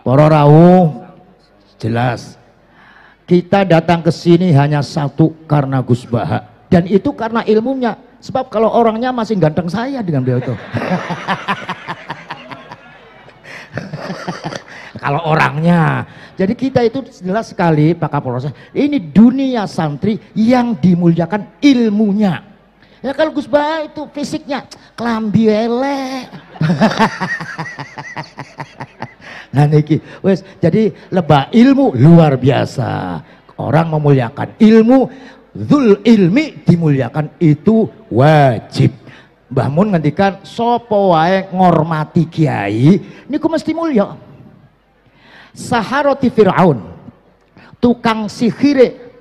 Para rawuh, jelas kita datang ke sini hanya satu karena Gus Baha, dan itu karena ilmunya. Sebab kalau orangnya masih ganteng saya dengan beliau itu. Kalau orangnya, jadi kita itu jelas sekali Pak Kapolres, ini dunia santri yang dimuliakan ilmunya. Ya kalau Gus Baha itu fisiknya kelambi elek. Nah niki wes, jadi lebah ilmu luar biasa. Orang memuliakan ilmu, dzul ilmi dimuliakan, itu wajib. Mbah Mun ngendikan sapa wae ngormati kiai niku mesti mulya. Saharati Fir'aun, tukang sihire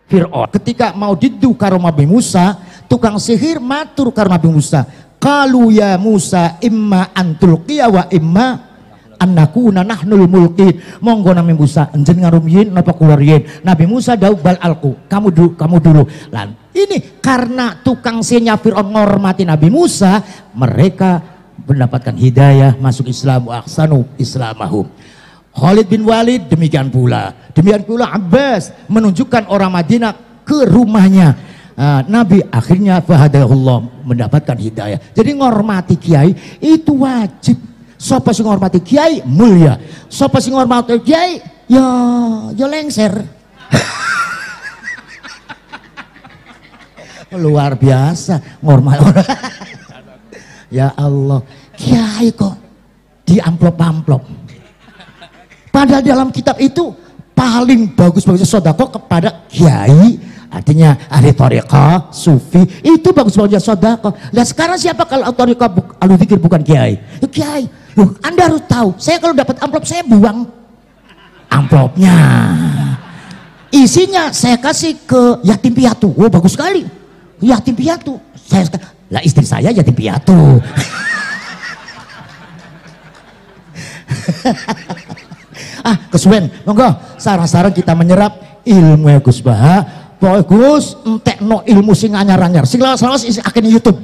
Fir'aun ketika mau didu karo Nabi Musa, tukang sihir matur karo Nabi Musa, qalu ya Musa imma antulqiya wa imma annakuna nahnul mulkin. Monggo Nabi Musa njenengan rumiyin napa kula riyin. Nabi Musa dawuh bal alqu, kamu dulu. Lan ini karena tukang sihirnya Fir'aun menghormati Nabi Musa, mereka mendapatkan hidayah masuk Islam, wa ahsanu islamahum. Khalid bin Walid demikian pula Abbas menunjukkan orang Madinah ke rumahnya Nabi, akhirnya fahadahullah, mendapatkan hidayah. Jadi ngormati kiai itu wajib. Sapa sing ngormati kiai mulia, sapa sing ngormati kiai ya lengser. Luar biasa ngormati. Ya Allah, kiai kok di amplop-amplop. Padahal dalam kitab itu paling bagus-bagusnya sodako kepada kiai, artinya ahli thariqah, sufi, itu bagus-bagusnya sodako. Nah sekarang siapa kalau thariqah ahli zikir bukan kiai? Ya, kiai. Loh, Anda harus tahu, saya kalau dapat amplop saya buang amplopnya. Isinya saya kasih ke yatim piatu. Oh bagus sekali, yatim piatu. Lah istri saya yatim piatu. Kesuwen, monggo sarang-sarang kita menyerap ilmu Gus Baha. Pokoknya Gus entekno ilmu sing anyar-anyar, sing lawas-lawas isi akeh YouTube.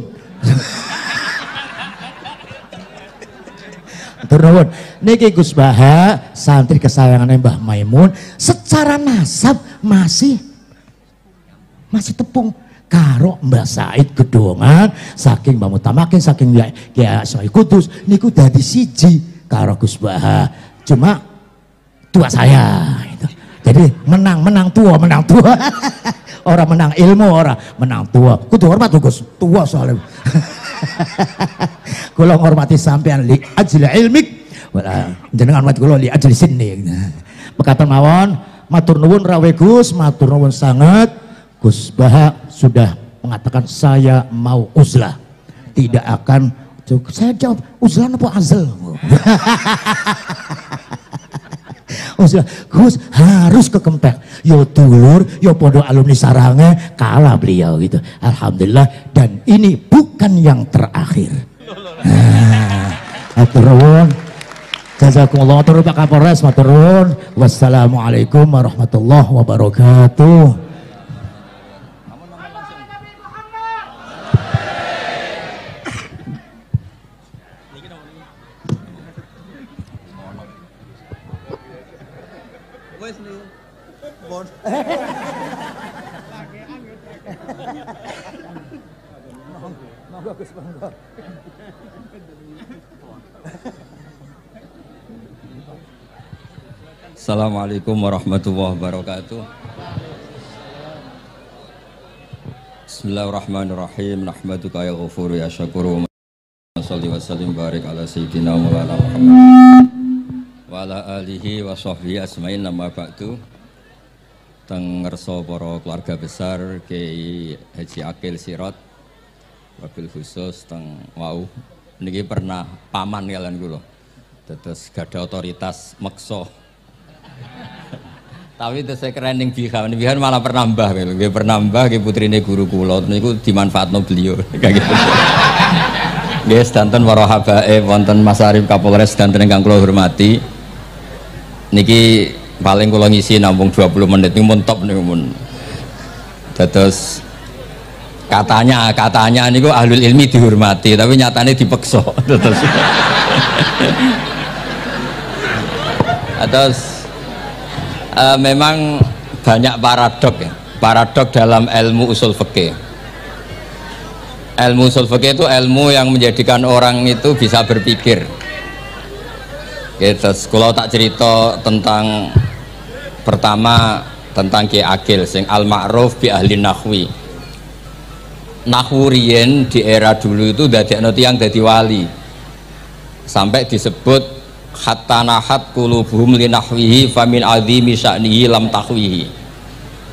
Turun niki Gus Baha, santri kesayangannya Mbah Maimun, secara nasab masih tepung karo Mbah Said Gedongan, saking Mbah Mutamakin, saking Kiai Said Kudus niku dadi siji karo Gus Baha. Cuma tua saya itu. Jadi menang tua orang menang ilmu, orang menang tua kudu hormat Gus, tua soalnya. Kula ngormati sampean li ajli ilmik wala jenengan hormat kula li ajli sinni. Mekaten mawon, matur nuwun rawe Gus, matur nuwun sangat. Gus Baha sudah mengatakan saya mau uzlah, tidak akan. Saya jawab uzlah apa azal. Gus harus ke Kempek, yo dulur, yo pondok alumni sarangnya kalah beliau gitu. Alhamdulillah, dan ini bukan yang terakhir. Matur nuwun, jazakumullah, matur Pak Kapolres, matur nuwun. Wassalamualaikum warahmatullahi wabarakatuh. Assalamualaikum warahmatullahi wabarakatuh. Bismillahirrahmanirrahim. Nahmaduka ya ghafuru ya syakuru. Shalli wa sallim barik ala sayyidina Maulana Muhammad wa ala alihi wa sahbihi asma'in. Nama ba'du. Teng ngerso para keluarga besar Kiai Haji Akil Sirot, wabil khusus teng wau niki pernah paman kalian kula. Terus gada otoritas meksa. Tapi itu saya keren ning bihan malah pernambah lho. Nggih pernambah nggih putrine guru kula niku dimanfaatno beliau. Kayak gitu. Nggih sedanten para habaib wonten Mas Arif Kapolres sedanten ingkang kula hormati. Niki paling kula ngisi nampung 20 menit niku mun top niku mun. Terus katanya niku ahlul ilmi dihormati tapi nyatane dipeksa. Terus Atau memang banyak paradok ya. Paradok dalam ilmu usul fikih. Ilmu usul fikih itu ilmu yang menjadikan orang itu bisa berpikir. Gitu. Kalau tak cerita tentang pertama tentang Ki Agil sing al-ma'ruf bi ahli nahwi. Nahwu riyen di era dulu itu dadekno tiyang dadi wali. Sampai disebut hatta nahat qulubuhum li nahwihi famin azimi sya'nihi lam tahwihi.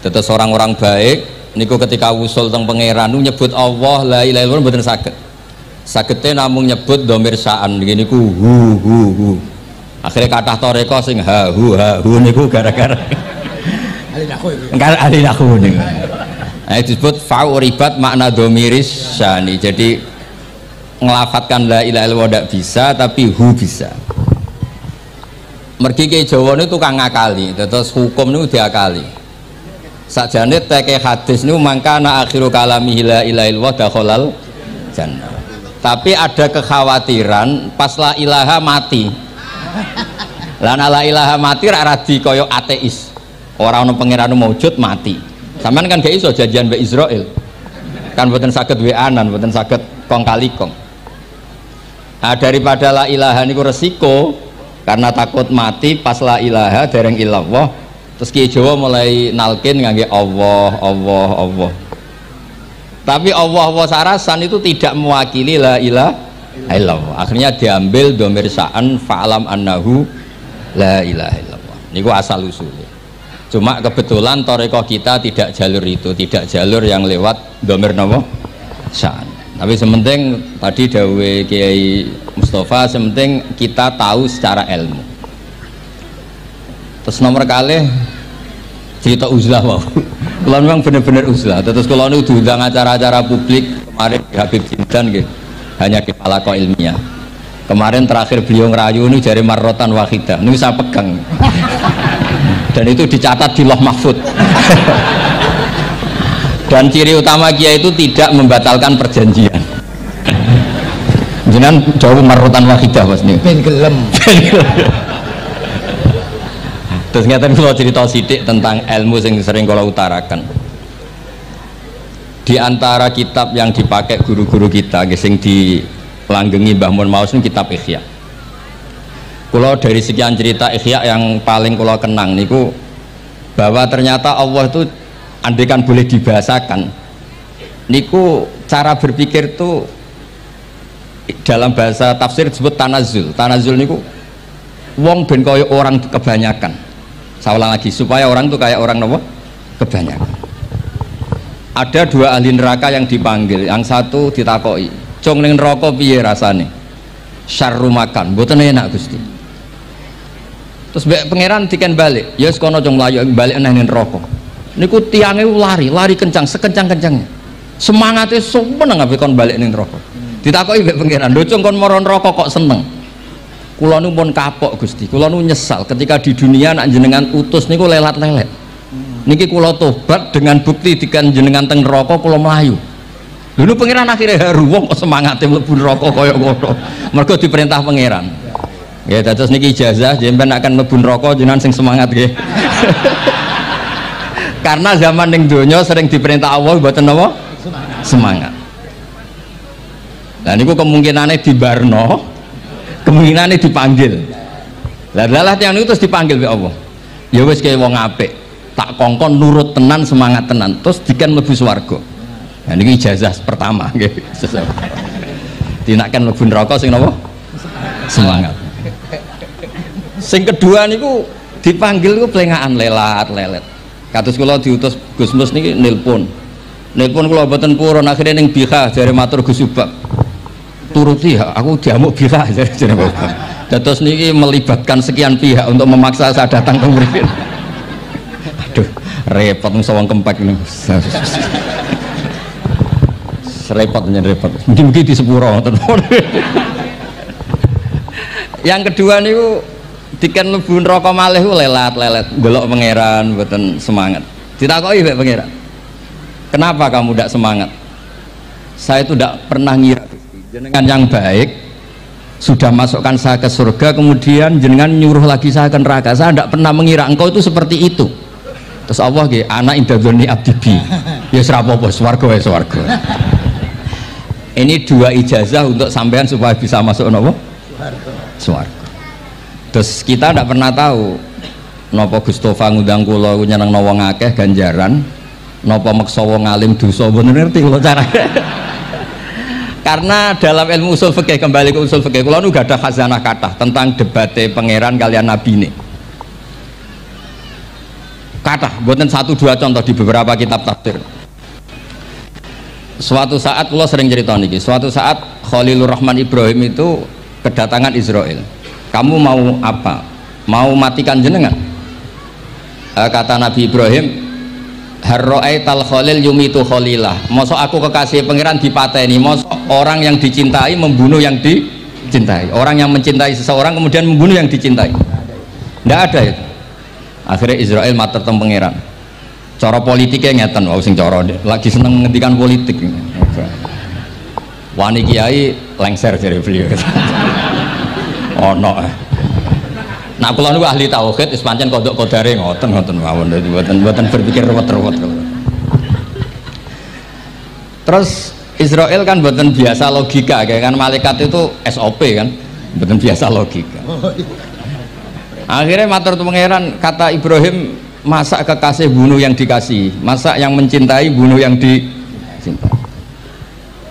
Terus orang-orang baik niku ketika usul teng pangeran nyebut Allah la ilaha illallah mboten saged. Sagete namung nyebut dhamir sya'an niku hu. Akhirnya kathah toreko sing ha hu niku gara-gara ahli nahwu niku. Nah, disebut fa'uribat makna dhamiris sya'ni. Jadi ngelafatkan la ilaha illallah tidak bisa tapi hu bisa. Mergi ke Jawa ini tukang ngakali, terus hukum ini diakali. Sakjane teke hadis ini mangkana akhiru kalamihi la ilaha illallah dakhalal jannah. Tapi ada kekhawatiran pas la ilaha mati. Lan la ilaha mati ra radi kaya ateis. Ora ono pangeran maujud mati. Sampean kan gak iso janjian mbek Israel. Kan mboten saged weanan, mboten saged kong kali kong. Nah, daripada la ilaha niku resiko karena takut mati pas la ilaha dereng illallah. Terus Ki Jawa mulai nalkin ngangge Allah. Tapi Allah sarasan itu tidak mewakili la ilaha illallah. Akhirnya diambil dhamir sya'an fa'alam annahu la ilaha illallah. Niku asal usulnya. Cuma kebetulan thariqah kita tidak jalur itu, tidak jalur yang lewat dhamir napa sya'an. Tapi sementing tadi dawuh Kiai Mustafa, sementing kita tahu secara ilmu. Terus nomor kali cerita uzlah wow. Kalau memang benar-benar uzlah. Terus kalau nu diundang acara-acara publik kemarin di Habib Jindan gitu, hanya di palako ilmiah. Kemarin terakhir beliau ngerayu ini jari marrotan wahidah. Ini saya pegang. Dan itu dicatat di Loh Mahfud. Dan ciri utama kiai itu tidak membatalkan perjanjian. Jenengan jauh marrotan wahidah Mas nih. Ben gelem. Terus ngeten kula cerita sithik tentang ilmu yang sering kula utarakan. Di antara kitab yang dipakai guru-guru kita sing dilanggengi Mbah Mun Maus ini kitab Ihya. Kula dari sekian cerita Ihya yang paling kula kenang niku bahwa ternyata Allah itu andaikan boleh dibahasakan niku cara berpikir tuh dalam bahasa tafsir disebut tanazul niku wong ben kaya orang kebanyakan. Saya ulang lagi supaya orang tuh kayak orang nopo kebanyakan. Ada dua ahli neraka yang dipanggil, yang satu ditakoi cung ning neraka piye rasane syarru makan mboten enak Gusti. Terus mbek pangeran diken balik ya wis kono cung mlayu balik nang neraka. Niku tiange lari kencang sekencang-kencangnya. Semangate sumeneng ape kon balik ning neraka. Ditakoki mbek pangeran, "Lho cung kon mara neraka kok seneng?" Kula nu pun kapok Gusti, kula nu nyesal ketika di dunia nak jenengan utus niku lelat-lelet. Niki kula tobat dengan bukti dikan jenengan teng neraka kula mlayu. Lho pangeran akhirnya haru wong kok semangate mlebu neraka kaya ngono. Mergo diperintah pangeran. Nggih, dados niki ijazah jenengan akan mlebu neraka jenengan sing semangat nggih. Karena zaman ning donya sering diperintah Allah mboten napa? Semangat. Nah niku kemungkinannya dibarno, kemungkinannya dipanggil. Lah yang itu terus dipanggil oleh Allah. Ya wis kaya wong apik, tak kongkon nurut tenan, semangat tenan, terus diken mlebu swarga. Nah niki ijazah pertama nggih. Dinaken mlebu neraka sing napa? Semangat. Sing kedua niku dipanggil niku plengakan lelat-lelet. Kados kula diutus Gus Mus niki nelpon kula mboten purun akhirnya ning Bika jare matur Gus Subak turuti ya aku diamuk Bika jare Bapak. Dados niki melibatkan sekian pihak untuk memaksa saya datang ke mriki. Aduh repot wong sawang kempek niku. Repot nyen repot. Mungkin di sepuro ngoten. Yang kedua niku diken mlebu neraka malih ku lelat-lelet ndelok pangeran mboten semangat. Ditakoki mbek pangeran, "Kenapa kamu tidak semangat?" "Saya itu tidak pernah ngira jenengan yang baik sudah masukkan saya ke surga, kemudian jenengan nyuruh lagi saya ke neraka. Saya tidak pernah mengira engkau itu seperti itu. Terus Allah nggih, anak indadzoni abdibi. Ya serapopo, swarga ya swarga. Ini dua ijazah untuk sampean supaya bisa masuk nopo? Swarga. Terus kita tidak pernah tahu nopo Gustofa ngundang kula nyeneng wong akeh ganjaran, nopo maksa wong alim dosa, bener ngerti kula carane. Karena dalam ilmu usul fikih, kembali ke usul fikih, kula nu gak ada khazanah kathah tentang debate pangeran kalian nabi ini. Kathah, mboten satu dua contoh di beberapa kitab tafsir. Suatu saat kula sering cerita niki, suatu saat Khalilur Rahman Ibrahim itu kedatangan Israel. Kamu mau apa? Mau matikan jenengan? Kata Nabi Ibrahim, harro'aital khalil yumitu khalilah. Mosok aku kekasih pangeran dipateni, mosok orang yang dicintai membunuh yang dicintai, orang yang mencintai seseorang kemudian membunuh yang dicintai. Tidak ada itu. Akhirnya Israel matur teng pangeran. Cara politiknya ngeten, wau sing cara lagi seneng ngendikan politik. Wani kiai lengser jare beliau. Ono. Nah kula niku ahli tauhid wis pancen kodok kodare ngoten mawon, mboten berpikir ruwet-ruwet. Terus Israel kan mboten biasa logika, kayak kan malaikat itu SOP kan, mboten biasa logika. Akhirnya matur tu pangeran, kata Ibrahim, masa kekasih bunuh yang dikasih, masa yang mencintai bunuh yang dicintai.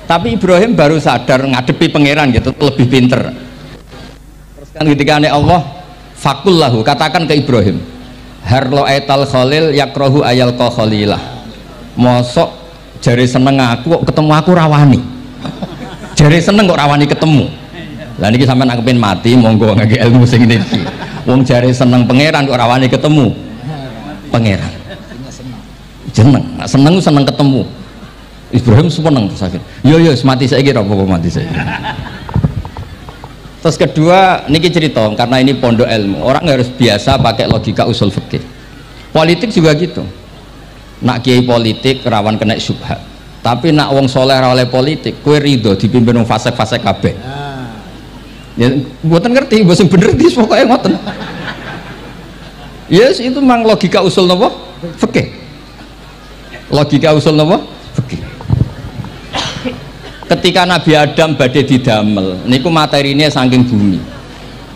Tapi Ibrahim baru sadar ngadepi pangeran gitu, lebih pinter. Terus kan ketika Allah fakullahu, katakan ke Ibrahim, harlo aital khalil yakrohu ayal ko khalilah. Mosok jari seneng aku kok ketemu aku rawani, jari seneng kok rawani ketemu. Lah niki sampean anggapin mati, monggo ngangge ilmu sing niki. Wong jari seneng pangeran kok rawani ketemu pangeran. Jeneng, nak seneng seneng ketemu. Ibrahim seneng terus akhir. Yo mati saiki ora apa-apa mati saiki. Terus kedua, niki cerita karena ini pondok ilmu, orang harus biasa pakai logika usul fikih. Politik juga gitu. Nak kiai politik rawan kena syubhat. Tapi nak wong soleh ra oleh politik, kue ridho dipimpin wong fasik-fasik kabeh. Ya, mboten ngerti, mboten bener di pokoknya ngoten. Yes, itu memang logika usul napa? Fikih. Logika usul napa? Fikih. Ketika Nabi Adam badai didamel niku materinya saking bumi.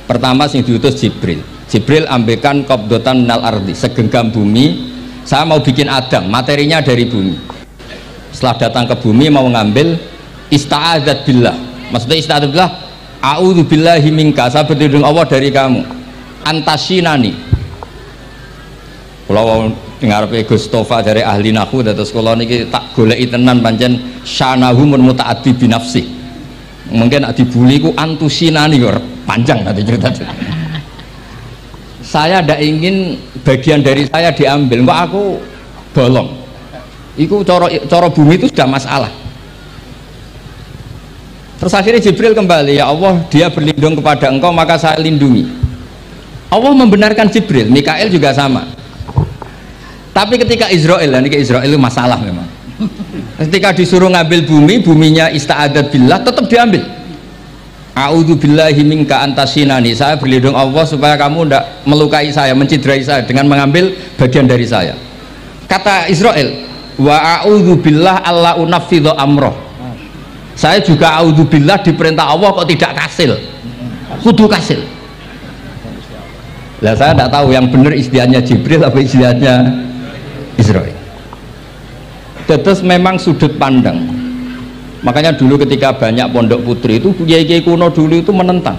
Pertama sing diutus Jibril ambekan qabdotan minal ardi, segenggam bumi, saya mau bikin Adam, materinya dari bumi. Setelah datang ke bumi mau ngambil ista'adzat billah, maksudnya ista'adzat billah, a'udzu billahi minka, saya berlindung Allah dari kamu, antasinani. Kalau ngarepe Gustofa dari ahli nahwu, terus kula niki tak goleki tenan pancen syanahu mun mutaaddi bi nafsi. Mungkin dibuli ku antusinani kok panjang nanti cerita. Saya tidak ingin bagian dari saya diambil, kok aku bolong. Iku cara bumi itu sudah masalah. Terus akhirnya Jibril kembali, ya Allah, dia berlindung kepada engkau maka saya lindungi. Allah membenarkan Jibril, Mikail juga sama. Tapi ketika Israel, ini Israel itu masalah memang. Ketika disuruh ngambil bumi, buminya ista'adzat billah, tetap diambil. A'udzu billahi minka antasinani, saya berlindung Allah supaya kamu tidak melukai saya, mencidrai saya dengan mengambil bagian dari saya. Kata Israel, wa a'udzu billah alla unaffidhu amroh. Saya juga a'udzu billah diperintah Allah kok tidak kasil, kudu kasil. Lah saya tidak tahu yang benar istilahnya Jibril apa istilahnya Israel. Terus memang sudut pandang. Makanya dulu ketika banyak pondok putri itu kiai-kiai kuno dulu itu menentang.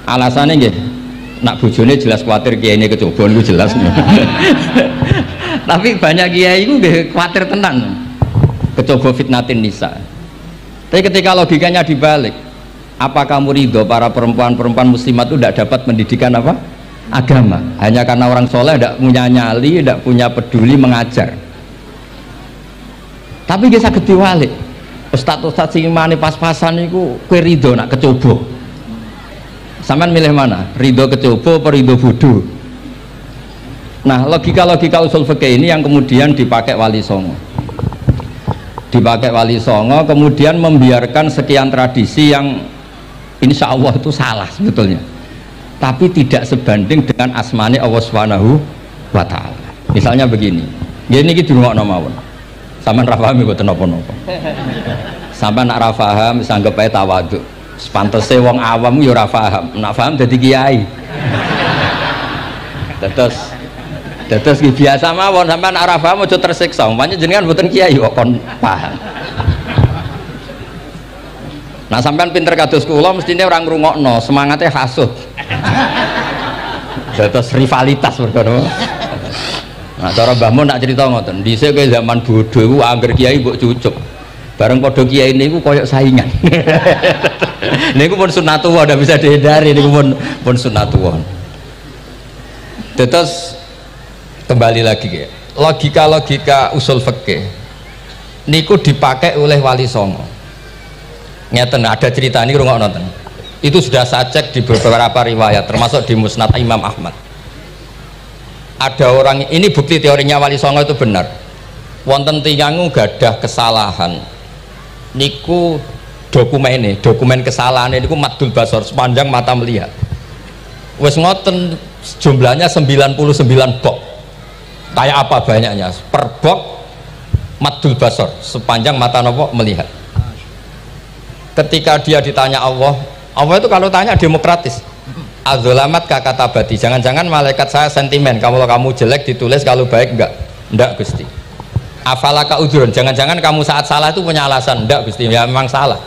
Alasannya nggih, nak bojone jelas khawatir kiai ini kecobaan itu jelas. Tapi banyak kiai itu nggih khawatir tenan. Kecoba fitnatin nisa. Tapi ketika logikanya dibalik, apa kamu ridho para perempuan-perempuan muslimat itu tidak dapat pendidikan apa? Agama, hanya karena orang soleh tidak punya nyali, tidak punya peduli mengajar. Tapi dia saged diwalik. Ustadz sing mane pas-pasan niku kowe ridho nak kecoba. Sampean milih mana? Ridho kecoba apa ridho bodoh? Nah, logika-logika usul fikih ini yang kemudian dipakai Wali Songo. Dipakai Wali Songo kemudian membiarkan sekian tradisi yang insya Allah itu salah sebetulnya, tapi tidak sebanding dengan asmane Allah Subhanahu wa Ta'ala. Misalnya begini, gini iki dirungokno mawon. Sampeyan ra paham mboten napa-napa. Sampeyan nak ra paham wis anggap ae tawadhu. Sepantese wong awam yo ora paham, nak paham dadi kiai. Terus biasa mawon, sampeyan nak ra paham aja tersiksa. Umpamane jenengan mboten kiai kok kon paham. Nah sampean pinter kados kula mestine ora ngrungokno, semangate hasud. Dados rivalitas mergo. Nah cara Mbah Mun nak cerita ngoten, dhisik ke zaman bodho iku angger kiai mbok cucuk. Bareng padha kiai niku koyok saingan. Niku pun sunatullah, ndak bisa dihindari, niku pun sunatullah. Terus kembali lagi ke logika usul fikih niku dipakai oleh Wali Songo. Ngeten ada cerita ini rungok nonton. Itu sudah saya cek di beberapa riwayat termasuk di Musnad Imam Ahmad. Ada orang, ini bukti teorinya Wali Songo itu benar. Wonten tiyangu gadah kesalahan. Niku dokumen kesalahan niku madul basor sepanjang mata melihat. Wes ngoten jumlahnya 99 bok. Kayak apa banyaknya? Per bok madul basor sepanjang mata nopo melihat. Ketika dia ditanya Allah itu kalau tanya demokratis. Adzulamat kakatabati, jangan-jangan malaikat saya sentimen, kalau kamu jelek ditulis, kalau baik enggak Gusti. Afalaka udhurun, jangan-jangan kamu saat salah itu punya alasan, enggak Gusti, ya memang salah.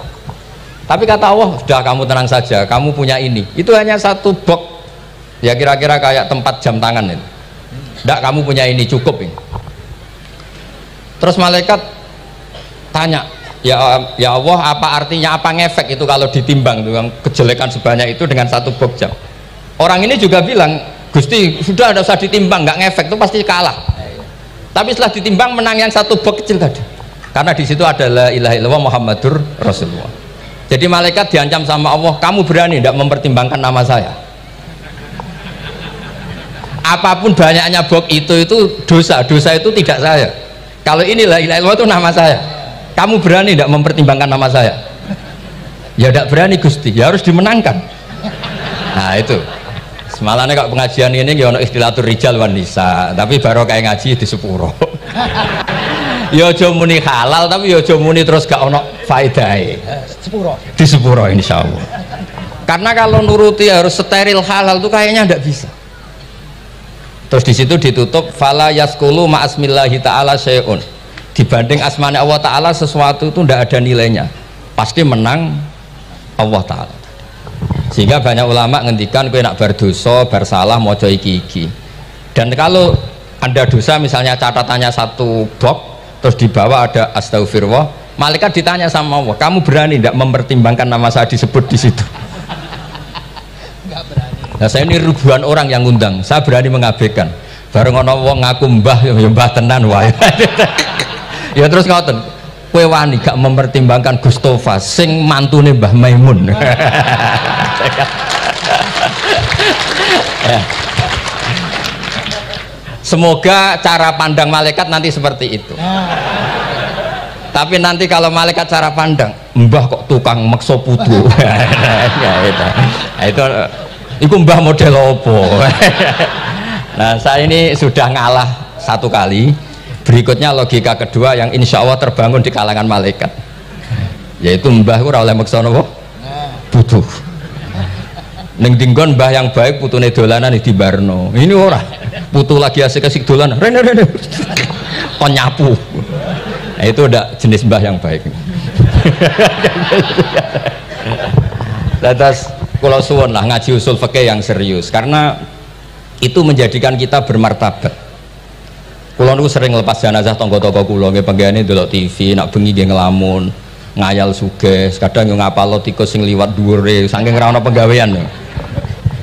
Tapi kata Allah, sudah kamu tenang saja, kamu punya ini. Itu hanya satu box, ya kira-kira kayak tempat jam tangan ini. Enggak, kamu punya ini, cukup ini. Terus malaikat tanya, ya Allah, apa artinya, apa ngefek itu kalau ditimbang dengan kejelekan sebanyak itu dengan satu box jam. Orang ini juga bilang, Gusti sudah ada usah ditimbang, nggak ngefek, itu pasti kalah. Tapi setelah ditimbang menang yang satu box kecil tadi, karena di situ adalah la ilaha illallah Muhammadur Rasulullah. Jadi malaikat diancam sama Allah, kamu berani tidak mempertimbangkan nama saya? Apapun banyaknya box itu dosa itu tidak saya. Kalau ini la ilaha illallah itu nama saya. Kamu berani tidak mempertimbangkan nama saya? Ya tidak berani Gusti, ya harus dimenangkan. Nah itu semalahnya kok pengajian ini ya ono istilatur rijal wan nisa, tapi baru kayak ngaji di sepuro. Ya aja muni halal, tapi ya aja muni terus gak ono faedahe. Di sepuro insyaallah. Karena kalau nuruti harus steril halal itu kayaknya tidak bisa. Terus di situ ditutup fala yaskulu ma'asmillahi ta'ala syai'un. Dibanding asmane Allah Ta'ala sesuatu itu tidak ada nilainya, pasti menang Allah Ta'ala. Sehingga banyak ulama ngendikan kowe nak berdosa bersalah mojo iki. Dan kalau Anda dosa misalnya catatannya satu box terus di bawah ada astagfirullah, malaikat ditanya sama Allah, kamu berani tidak mempertimbangkan nama saya disebut di situ? Enggak berani. Nah saya ini ribuan orang yang ngundang, saya berani mengabaikan. Bareng ono wong ngaku mbah ya mbah tenan wae. Ya terus ngoten, kowe wani gak mempertimbangkan Gustofa sing mantune Mbah Maimun. Ya. Semoga cara pandang malaikat nanti seperti itu. Tapi nanti kalau malaikat cara pandang, mbah kok tukang makso putu. Itu mbah model opo. Nah saya ini sudah ngalah satu kali. Berikutnya logika kedua yang insya Allah terbangun di kalangan malaikat, yaitu mbah ora oleh maksa napa butuh. Ning dinggon mbah yang baik putune dolanan di barno. Ini ora putu lagi asik-asik dolanan. Rene kon nyapu. Nah, itu udah jenis mbah yang baik. Lantas kula suwun lah ngaji usul fikih yang serius, karena itu menjadikan kita bermartabat. Kulo niku sering lepas jenazah tangga-tangga kulo nggih penggene delok TV, nak bengi nggih ngelamun, ngayal sugih, kadang yo ngapalo tikus sing liwat dhuwure saking ora ana penggawean.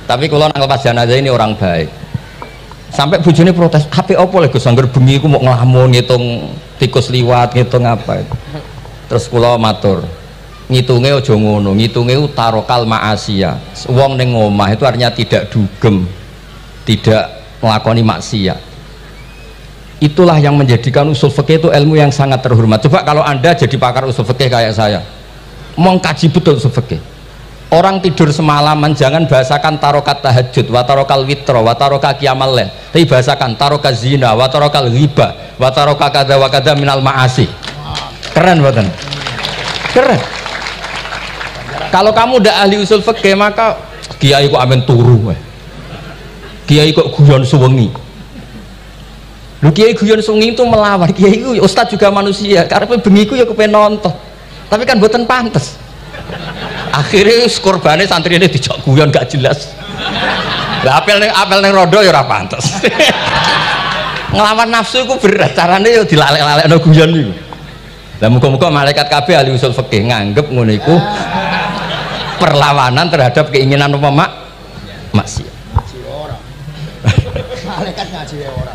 Tapi kulo nang lepas jenazah ini orang baik. Sampai bojone protes, "Apik opo lho Gus, angger bengi ku mau ngelamun ngitung tikus liwat, ngitung apa?" Terus kulo matur, ngitunge aja ngono, ngitunge tarokal ma'asiyah. Wong ning omah itu artinya tidak dugem, tidak nglakoni maksiat. Itulah yang menjadikan usul fikih itu ilmu yang sangat terhormat. Coba kalau Anda jadi pakar usul fikih kayak saya, mengkaji betul usul fikih, Orang tidur semalaman jangan bahasakan tarokat tahajud, wa tarokal witro, wa taroka qiyamal lail. Tapi bahasakan taroka zina, wa tarokal ghibah, wa taroka kada wa kada minal ma'asi. Keren buatan? Keren. Kalau kamu udah ahli usul fikih maka kiai kok amen turu, kiai kok guyon suwengi. Lu kiai guyon suwengi itu melawan, kiai itu ustaz juga manusia, karena bengi ku ya kepen nonton. Tapi kan buatan pantes. Akhirnya korbannya santri ini dijak guyon gak jelas. Lah apel neng rodo ya ora pantes. Ngelawan nafsu itu berat, caranya ya dilalek-lalek no guyon itu. Lah muga-muga malaikat kabeh ahli usul fikih nganggep ngono iku perlawanan terhadap keinginan umpama maksiat. Ngaji ora. Malaikat ngaji ora.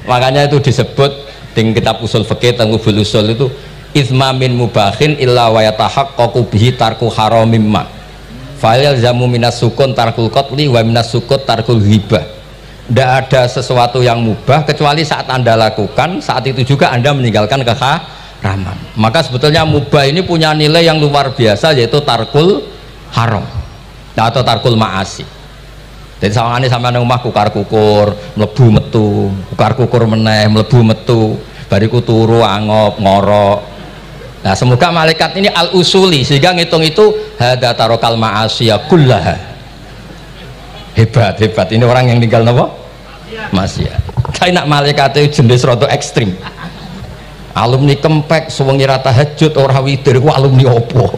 Makanya itu disebut di kitab usul fikih Tanwibul Usul itu izma min mubahin illa wa yatahaqqaqu bihi tarku haramim ma fa'il zamu minas sukun tarkul qatli wa minas sukut tarkul ghibah. Tidak ada sesuatu yang mubah kecuali saat Anda lakukan, saat itu juga Anda meninggalkan keharaman. Maka sebetulnya mubah ini punya nilai yang luar biasa, yaitu tarkul haram atau tarkul ma'asi. Jadi sama ini sampai rumah kukar kukur mlebu metu, kukar kukur meneh mlebu metu, bariku turu angop ngorok. Nah semoga malaikat ini al-usuli sehingga ngitung itu hada tarokal ma'asiyah kullaha. Hebat ini orang yang tinggal apa? Maksiat. Tapi nak malaikat itu jenis rada ekstrim. Alumni kempek suwengi ra tahajud ora witir ku alumni opo?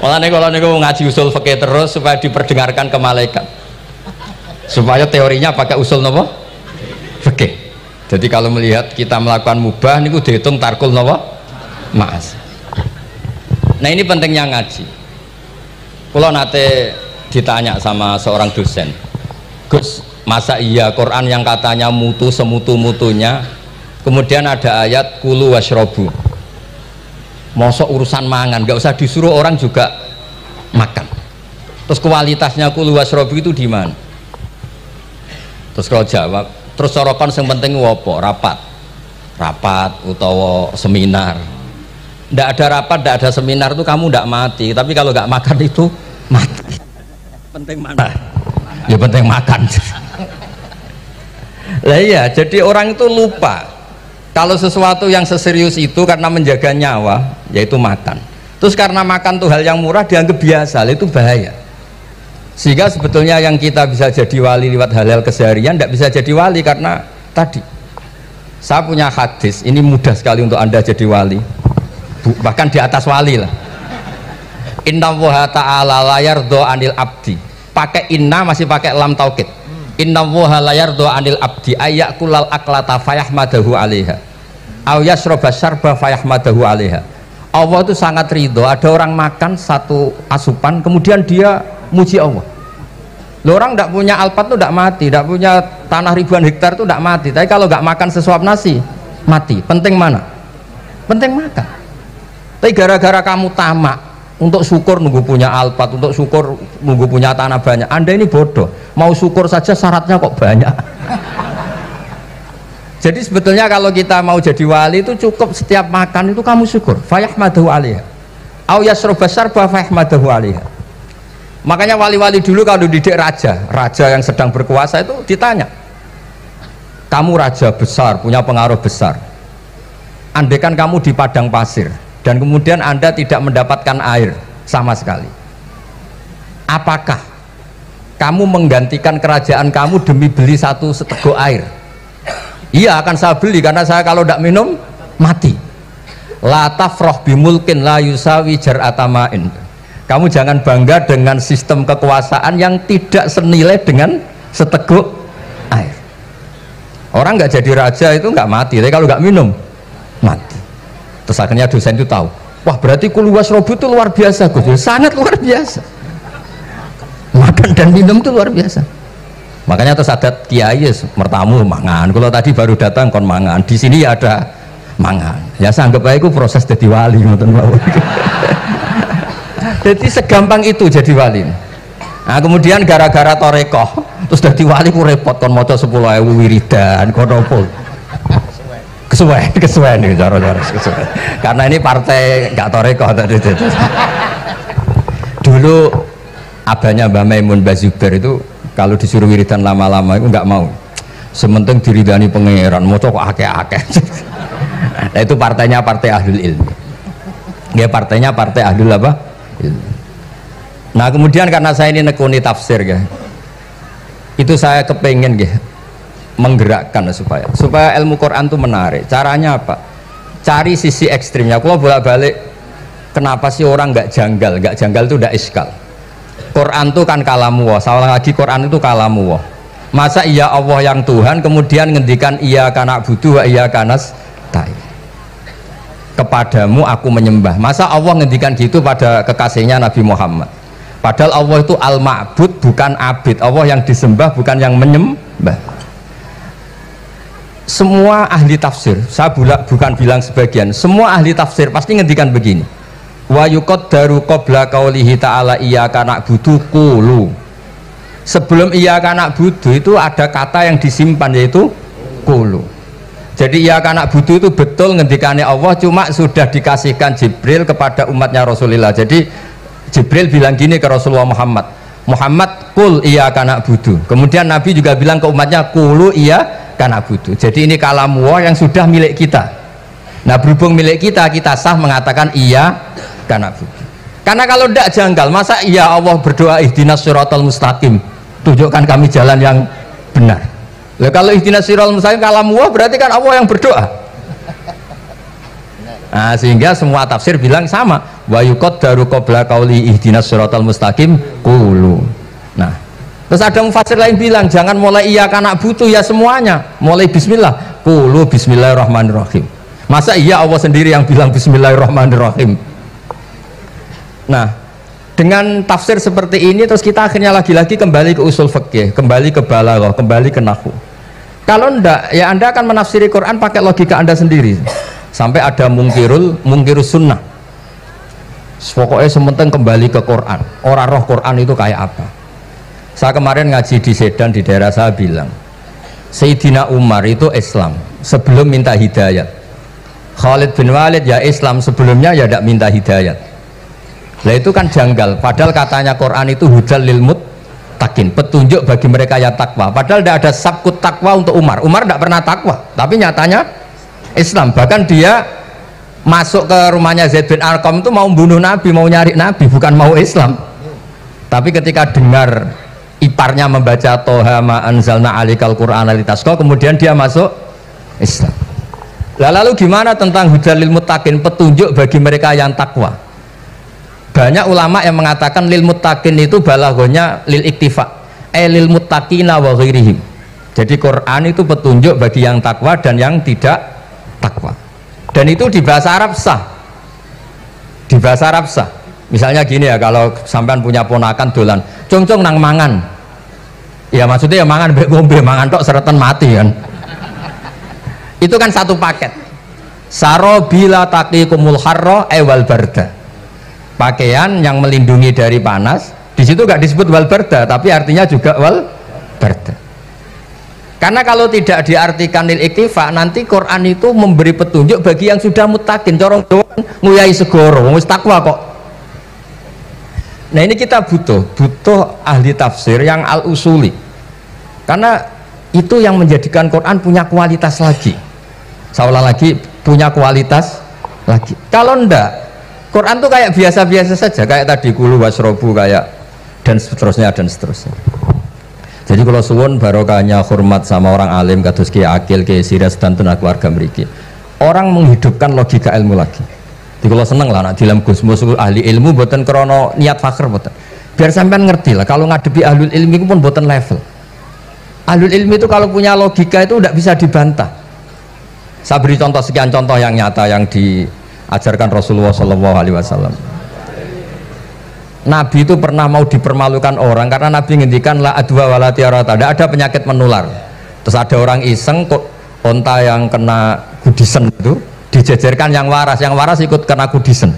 Mulane kalau niku ngaji usul fikih terus supaya diperdengarkan ke malaikat. Supaya teorinya pakai usul napa? Fikih. Jadi kalau melihat kita melakukan mubah niku dihitung tarkul napa? Ma'as. Nah ini pentingnya ngaji. Kalau nate ditanya sama seorang dosen, Gus, masa iya Quran yang katanya mutu semutu-mutunya, kemudian ada ayat kulu washrobu, mosok urusan mangan, gak usah disuruh orang juga makan. Terus kualitasnya kulu washrobu itu di mana? Terus kalau jawab, terus sorokan yang penting wopo, rapat utawa seminar. Ndak ada rapat, ndak ada seminar itu kamu ndak mati, tapi kalau nggak makan itu mati. Penting mana? Ya penting makan. Lah iya, jadi orang itu lupa kalau sesuatu yang seserius itu karena menjaga nyawa, yaitu makan. Terus karena makan tuh hal yang murah dianggap biasa, itu bahaya. Sehingga sebetulnya yang kita bisa jadi wali lewat hal-hal keseharian tidak bisa jadi wali karena tadi. Saya punya hadis, ini mudah sekali untuk Anda jadi wali, bahkan di atas wali lah. Inna woha ta'ala layar do anil abdi, pakai inna masih pakai lam taukid. Inna woha layar do anil abdi ayak kulal aklata fayahmadahu alaiha aw yasroba syarba fayahmadahu alaiha. Allah itu sangat ridho ada orang makan satu asupan kemudian dia muji Allah. Loh, orang tidak punya alpat itu tidak mati, tidak punya tanah ribuan hektar itu tidak mati, tapi kalau nggak makan sesuap nasi mati. Penting mana? Penting makan. Tapi gara-gara kamu tamak untuk syukur nunggu punya alpat, untuk syukur nunggu punya tanah banyak, Anda ini bodoh. Mau syukur saja syaratnya kok banyak. Jadi sebetulnya kalau kita mau jadi wali itu cukup setiap makan itu kamu syukur. Fayahmadahu alaiha aw yasroba syarba fayahmadahu alaiha. Makanya wali-wali dulu kalau didik raja yang sedang berkuasa itu ditanya, kamu raja besar, punya pengaruh besar, andaikan kamu di padang pasir dan kemudian Anda tidak mendapatkan air sama sekali, apakah kamu menggantikan kerajaan kamu demi beli satu seteguk air? Iya, akan saya beli karena saya kalau tidak minum mati. La tafroh bimulkin la yusawi jar'atamain. Kamu jangan bangga dengan sistem kekuasaan yang tidak senilai dengan seteguk air. Orang nggak jadi raja itu nggak mati, tapi kalau nggak minum mati. Terus akhirnya dosen itu tahu, wah berarti kulu wasrobu itu luar biasa, Gus. Sangat luar biasa. Makan dan minum itu luar biasa. Makanya terus ada kiai mertamu mangan. Kalau tadi baru datang kon mangan, di sini ya ada mangan. Ya saya anggap aja itu proses jadi wali, ngoten mawon. Jadi segampang itu jadi wali. Nah kemudian gara-gara torekoh terus jadi wali ku repot kon maca 10.000 wiridan kon opo. kesuwen nih cara-cara kesuwen. Karena ini partai gak toreko tadi itu. Dulu abahnya Mbah Maimun Mbah Zubair itu kalau disuruh wiridan lama-lama itu nggak mau. Sementing diridani pangeran, mau kok akeh-akeh. Nah itu partainya partai ahlul ilmi. Ya partainya partai ahlul apa? Ilmi. Nah kemudian karena saya ini nekuni tafsir ya, itu saya kepengen ya menggerakkan supaya ilmu Quran itu menarik. Caranya apa? Cari sisi ekstrimnya. Kalau bolak-balik, kenapa sih orang nggak janggal? Nggak janggal itu udah iskal. Quran itu kan kalamu Allah. Salah lagi Quran itu kalamu Allah. Masa iya Allah yang Tuhan kemudian ngendikan iya kana budu wa iya kanas tai. Kepadamu aku menyembah. Masa Allah ngendikan gitu pada kekasihnya Nabi Muhammad. Padahal Allah itu al-ma'bud bukan abid. Allah yang disembah bukan yang menyembah. Semua ahli tafsir, saya bukan bilang sebagian, semua ahli tafsir pasti ngendikan begini. Wa yuqaddaru qabla qaulihi ta'ala iyyaka na'budu qulu. Sebelum iyyaka na'budu itu ada kata yang disimpan yaitu qulu. Jadi iyyaka na'budu itu betul ngendikannya Allah, cuma sudah dikasihkan Jibril kepada umatnya Rasulullah. Jadi Jibril bilang gini ke Rasulullah Muhammad, qul iyyaka na'budu. Kemudian Nabi juga bilang ke umatnya qulu iyyaka na'budu. Jadi ini kalam Allah yang sudah milik kita. Nah berhubung milik kita, kita sah mengatakan iyyaka na'budu. Karena kalau tidak janggal, masa iya Allah berdoa ihdinas siratal mustaqim, tunjukkan kami jalan yang benar. Nah, kalau ihdinas siratal mustaqim kalam Allah berarti kan Allah yang berdoa. Nah, sehingga semua tafsir bilang sama. Wa yuqaddaru qabla qauli ihdinas siratal mustaqim qulu. Nah, terus ada mufassir lain bilang jangan mulai iyyaka na'budu ya semuanya, mulai bismillah, qulu bismillahirrahmanirrahim. Masa iya Allah sendiri yang bilang bismillahirrahmanirrahim. Nah, dengan tafsir seperti ini terus kita akhirnya lagi-lagi kembali ke usul fikih, kembali ke balaghah, kembali ke nahwu. Kalau ndak, ya Anda akan menafsiri Quran pakai logika Anda sendiri. Sampai ada mungkirus sunnah. Pokoknya sementing kembali ke Quran. Orang roh Quran itu kayak apa? Saya kemarin ngaji di Sedan di daerah saya bilang, Sayyidina Umar itu Islam sebelum minta hidayat. Khalid bin Walid ya Islam sebelumnya ya tidak minta hidayat. Nah itu kan janggal, padahal katanya Quran itu hudal lil muttaqin, petunjuk bagi mereka yang takwa. Padahal tidak ada sabkut takwa untuk Umar. Umar tidak pernah takwa, tapi nyatanya Islam. Bahkan dia masuk ke rumahnya Zaid bin Arqam itu mau bunuh Nabi, mau nyari Nabi, bukan mau Islam. Tapi ketika dengar iparnya membaca Toha ma anzalna alikal Qur'ana litasqa, kemudian dia masuk Islam. Lalu gimana tentang hudal lil muttaqin, petunjuk bagi mereka yang takwa? Banyak ulama yang mengatakan lil muttaqin itu balaghahnya lil iktifa, lil muttaqina wa ghairihim. Jadi Quran itu petunjuk bagi yang takwa dan yang tidak takwa. Dan itu di bahasa Arab sah. Di bahasa Arab sah. Misalnya gini ya, kalau sampean punya ponakan dolan, cong-cong nang mangan. Ya maksudnya ya mangan mbek ngombe, mangan tok seretan mati kan. Itu kan satu paket. Sarobila taqikumul harra wal barda. Pakaian yang melindungi dari panas, di situ nggak disebut wal barda, tapi artinya juga wal barda. Karena kalau tidak diartikan lil iktifa, nanti Quran itu memberi petunjuk bagi yang sudah mutakin, corong nguyai segoro, wis takwa kok. Nah ini kita butuh ahli tafsir yang al usuli, karena itu yang menjadikan Quran punya kualitas lagi. Seolah lagi punya kualitas lagi. Kalau ndak, Quran tuh kayak biasa-biasa saja, kayak tadi kulu wasrobu kayak dan seterusnya dan seterusnya. Jadi kalau suwun barokahnya hormat sama orang alim kados Ki Akil, Ki Siras dan keluarga mriki. Orang menghidupkan logika ilmu lagi. Jadi kalau seneng lah nak dalam Gusmus ahli ilmu boten krono niat fakir boten. Biar sampean ngerti lah kalau ngadepi ahlul ilmi itu pun boten level. Ahlul ilmi itu kalau punya logika itu tidak bisa dibantah. Saya beri contoh sekian contoh yang nyata yang diajarkan Rasulullah SAW. Nabi itu pernah mau dipermalukan orang karena Nabi ngendikan la adwa wala tiarata, tidak ada penyakit menular. Terus ada orang iseng kok onta yang kena kudisen itu dijejerkan yang waras ikut kena kudisen.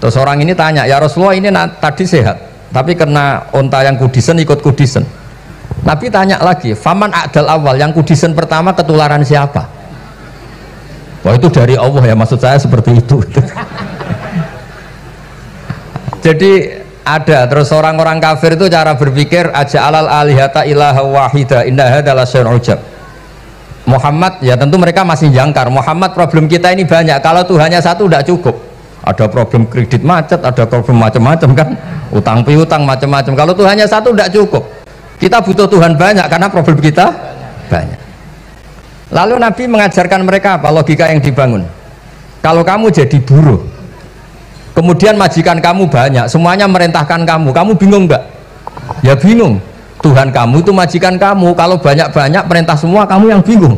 Terus orang ini tanya, ya Rasulullah ini tadi sehat tapi kena onta yang kudisen ikut kudisen. Nabi tanya lagi, faman a'dal awal, yang kudisen pertama ketularan siapa? Wah itu dari Allah ya, maksud saya seperti itu. Jadi ada terus orang-orang kafir itu cara berpikir aja alal alihata ilaha wahida inna hadza lasyai'un ujab. Muhammad ya tentu mereka masih jangkar. Muhammad problem kita ini banyak. Kalau Tuhannya satu tidak cukup. Ada problem kredit macet, ada problem macam-macam kan, utang piutang macam-macam. Kalau Tuhannya satu tidak cukup. Kita butuh Tuhan banyak karena problem kita banyak. Lalu Nabi mengajarkan mereka apa logika yang dibangun. Kalau kamu jadi buruh, kemudian majikan kamu banyak, semuanya merintahkan kamu bingung nggak? Ya bingung. Tuhan kamu itu majikan kamu, kalau banyak-banyak perintah semua kamu yang bingung.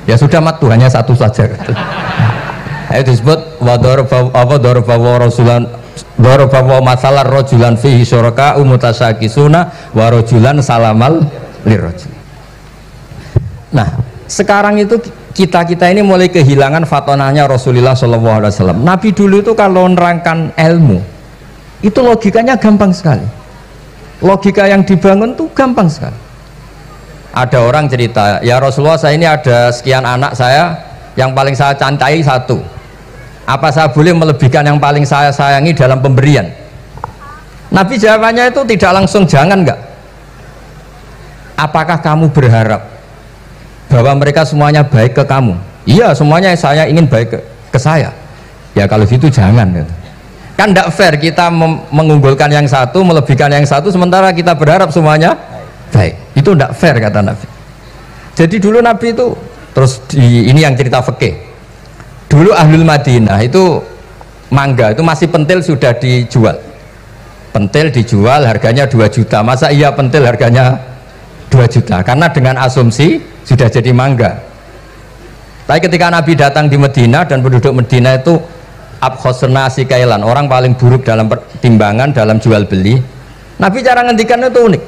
Ya sudah mat, Tuhannya satu saja. Itu disebut darabawa masalah rojulan fihi syuraka umutasakisuna wa rojulan salamal lirrojul. Nah sekarang itu kita ini mulai kehilangan fatonahnya Rasulullah SAW. Nabi dulu itu kalau nerangkan ilmu itu logikanya gampang sekali. Logika yang dibangun tuh gampang sekali. Ada orang cerita, ya Rasulullah saya ini ada sekian anak saya, yang paling saya cintai satu. Apa saya boleh melebihkan yang paling saya sayangi dalam pemberian? Nabi jawabannya itu tidak langsung jangan enggak. Apakah kamu berharap bahwa mereka semuanya baik ke kamu? Iya semuanya saya ingin baik ke saya. Ya kalau gitu jangan. Kan tidak fair kita mengunggulkan yang satu, melebihkan yang satu, sementara kita berharap semuanya baik. Itu tidak fair kata Nabi. Jadi dulu Nabi itu terus ini yang cerita fikih. Dulu Ahlul Madinah itu mangga itu masih pentil sudah dijual. Pentil dijual harganya 2 juta. Masa iya pentil harganya 2 juta? Karena dengan asumsi sudah jadi mangga. Tapi ketika Nabi datang di Madinah dan penduduk Madinah itu abkhosna sikailan, orang paling buruk dalam timbangan dalam jual beli, Nabi cara ngendikan itu unik.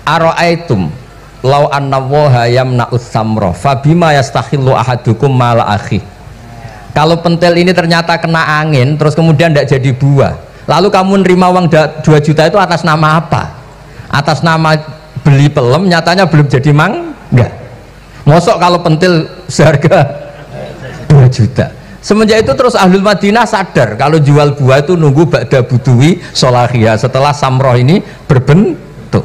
Ara'aitum lau anna waha yamna'us samra fabima yastakhillu ahadukum mala akhi. Kalau pentil ini ternyata kena angin terus kemudian tidak jadi buah, lalu kamu nerima uang 2 juta itu atas nama apa? Atas nama beli pelem, nyatanya belum jadi mangga. Mosok kalau pentil seharga 2 juta. Semenjak itu terus Ahlul Madinah sadar kalau jual buah itu nunggu ba'da buduwi solahiyah, setelah samroh ini berbentuk.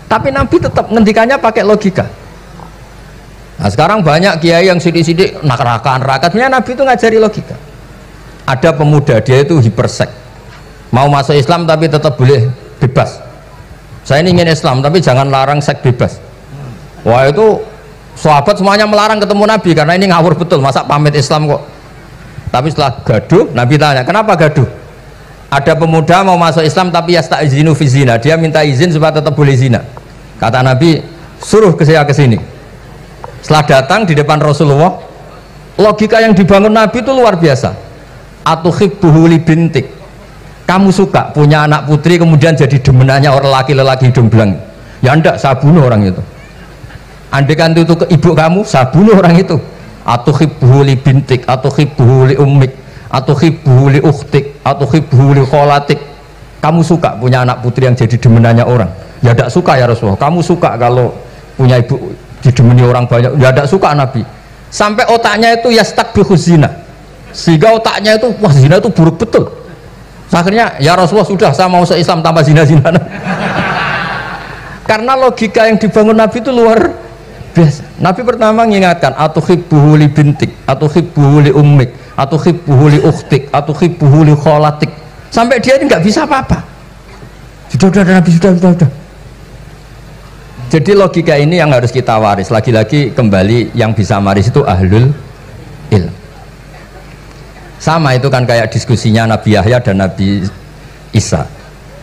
Tapi Nabi tetap ngendikannya pakai logika. Nah sekarang banyak kiai yang sidik-sidik neraka. Sebenarnya Nabi itu ngajari logika. Ada pemuda dia itu hipersek, mau masuk Islam tapi tetap boleh bebas. Saya ini ingin Islam tapi jangan larang seks bebas. Wah itu sahabat semuanya melarang ketemu Nabi karena ini ngawur betul, masa pamit Islam kok. Tapi setelah gaduh Nabi tanya kenapa gaduh. Ada pemuda mau masuk Islam tapi yasta'izinu fi zina, dia minta izin supaya tetap boleh zina. Kata Nabi suruh saya ke sini. Setelah datang di depan Rasulullah, logika yang dibangun Nabi itu luar biasa. Atuhibbuhu li bintik, kamu suka punya anak putri kemudian jadi demenannya orang laki-laki hidung belang? Ya enggak, saya bunuh orang itu. Andaikan itu ke ibu kamu, saya bunuh orang itu. Atuhibbuhu li bintik, atuhibbuhu li ummik, atuhibbuhu li ukhtik, atuhibbuhu li kholatik. Kamu suka punya anak putri yang jadi demenannya orang? Ya tidak suka ya Rasulullah. Kamu suka kalau punya ibu didemeni orang banyak? Ya tidak suka Nabi. Sampai otaknya itu yastakbihu zina, sehingga otaknya itu wah zina itu buruk betul. Akhirnya ya Rasulullah sudah saya mau masuk Islam tanpa zina-zina. Karena logika yang dibangun Nabi itu luar biasa. Nabi pertama mengingatkan atuhibbuhu li bintik, atuhibbuhu li ummik, atuhibbuhu li ukhtik, atuhibbuhu li kholatik. Sampai dia ini nggak bisa apa-apa. Sudah Nabi sudah. Jadi logika ini yang harus kita waris. Lagi-lagi kembali yang bisa waris itu ahlul ilm. Sama itu kan kayak diskusinya Nabi Yahya dan Nabi Isa.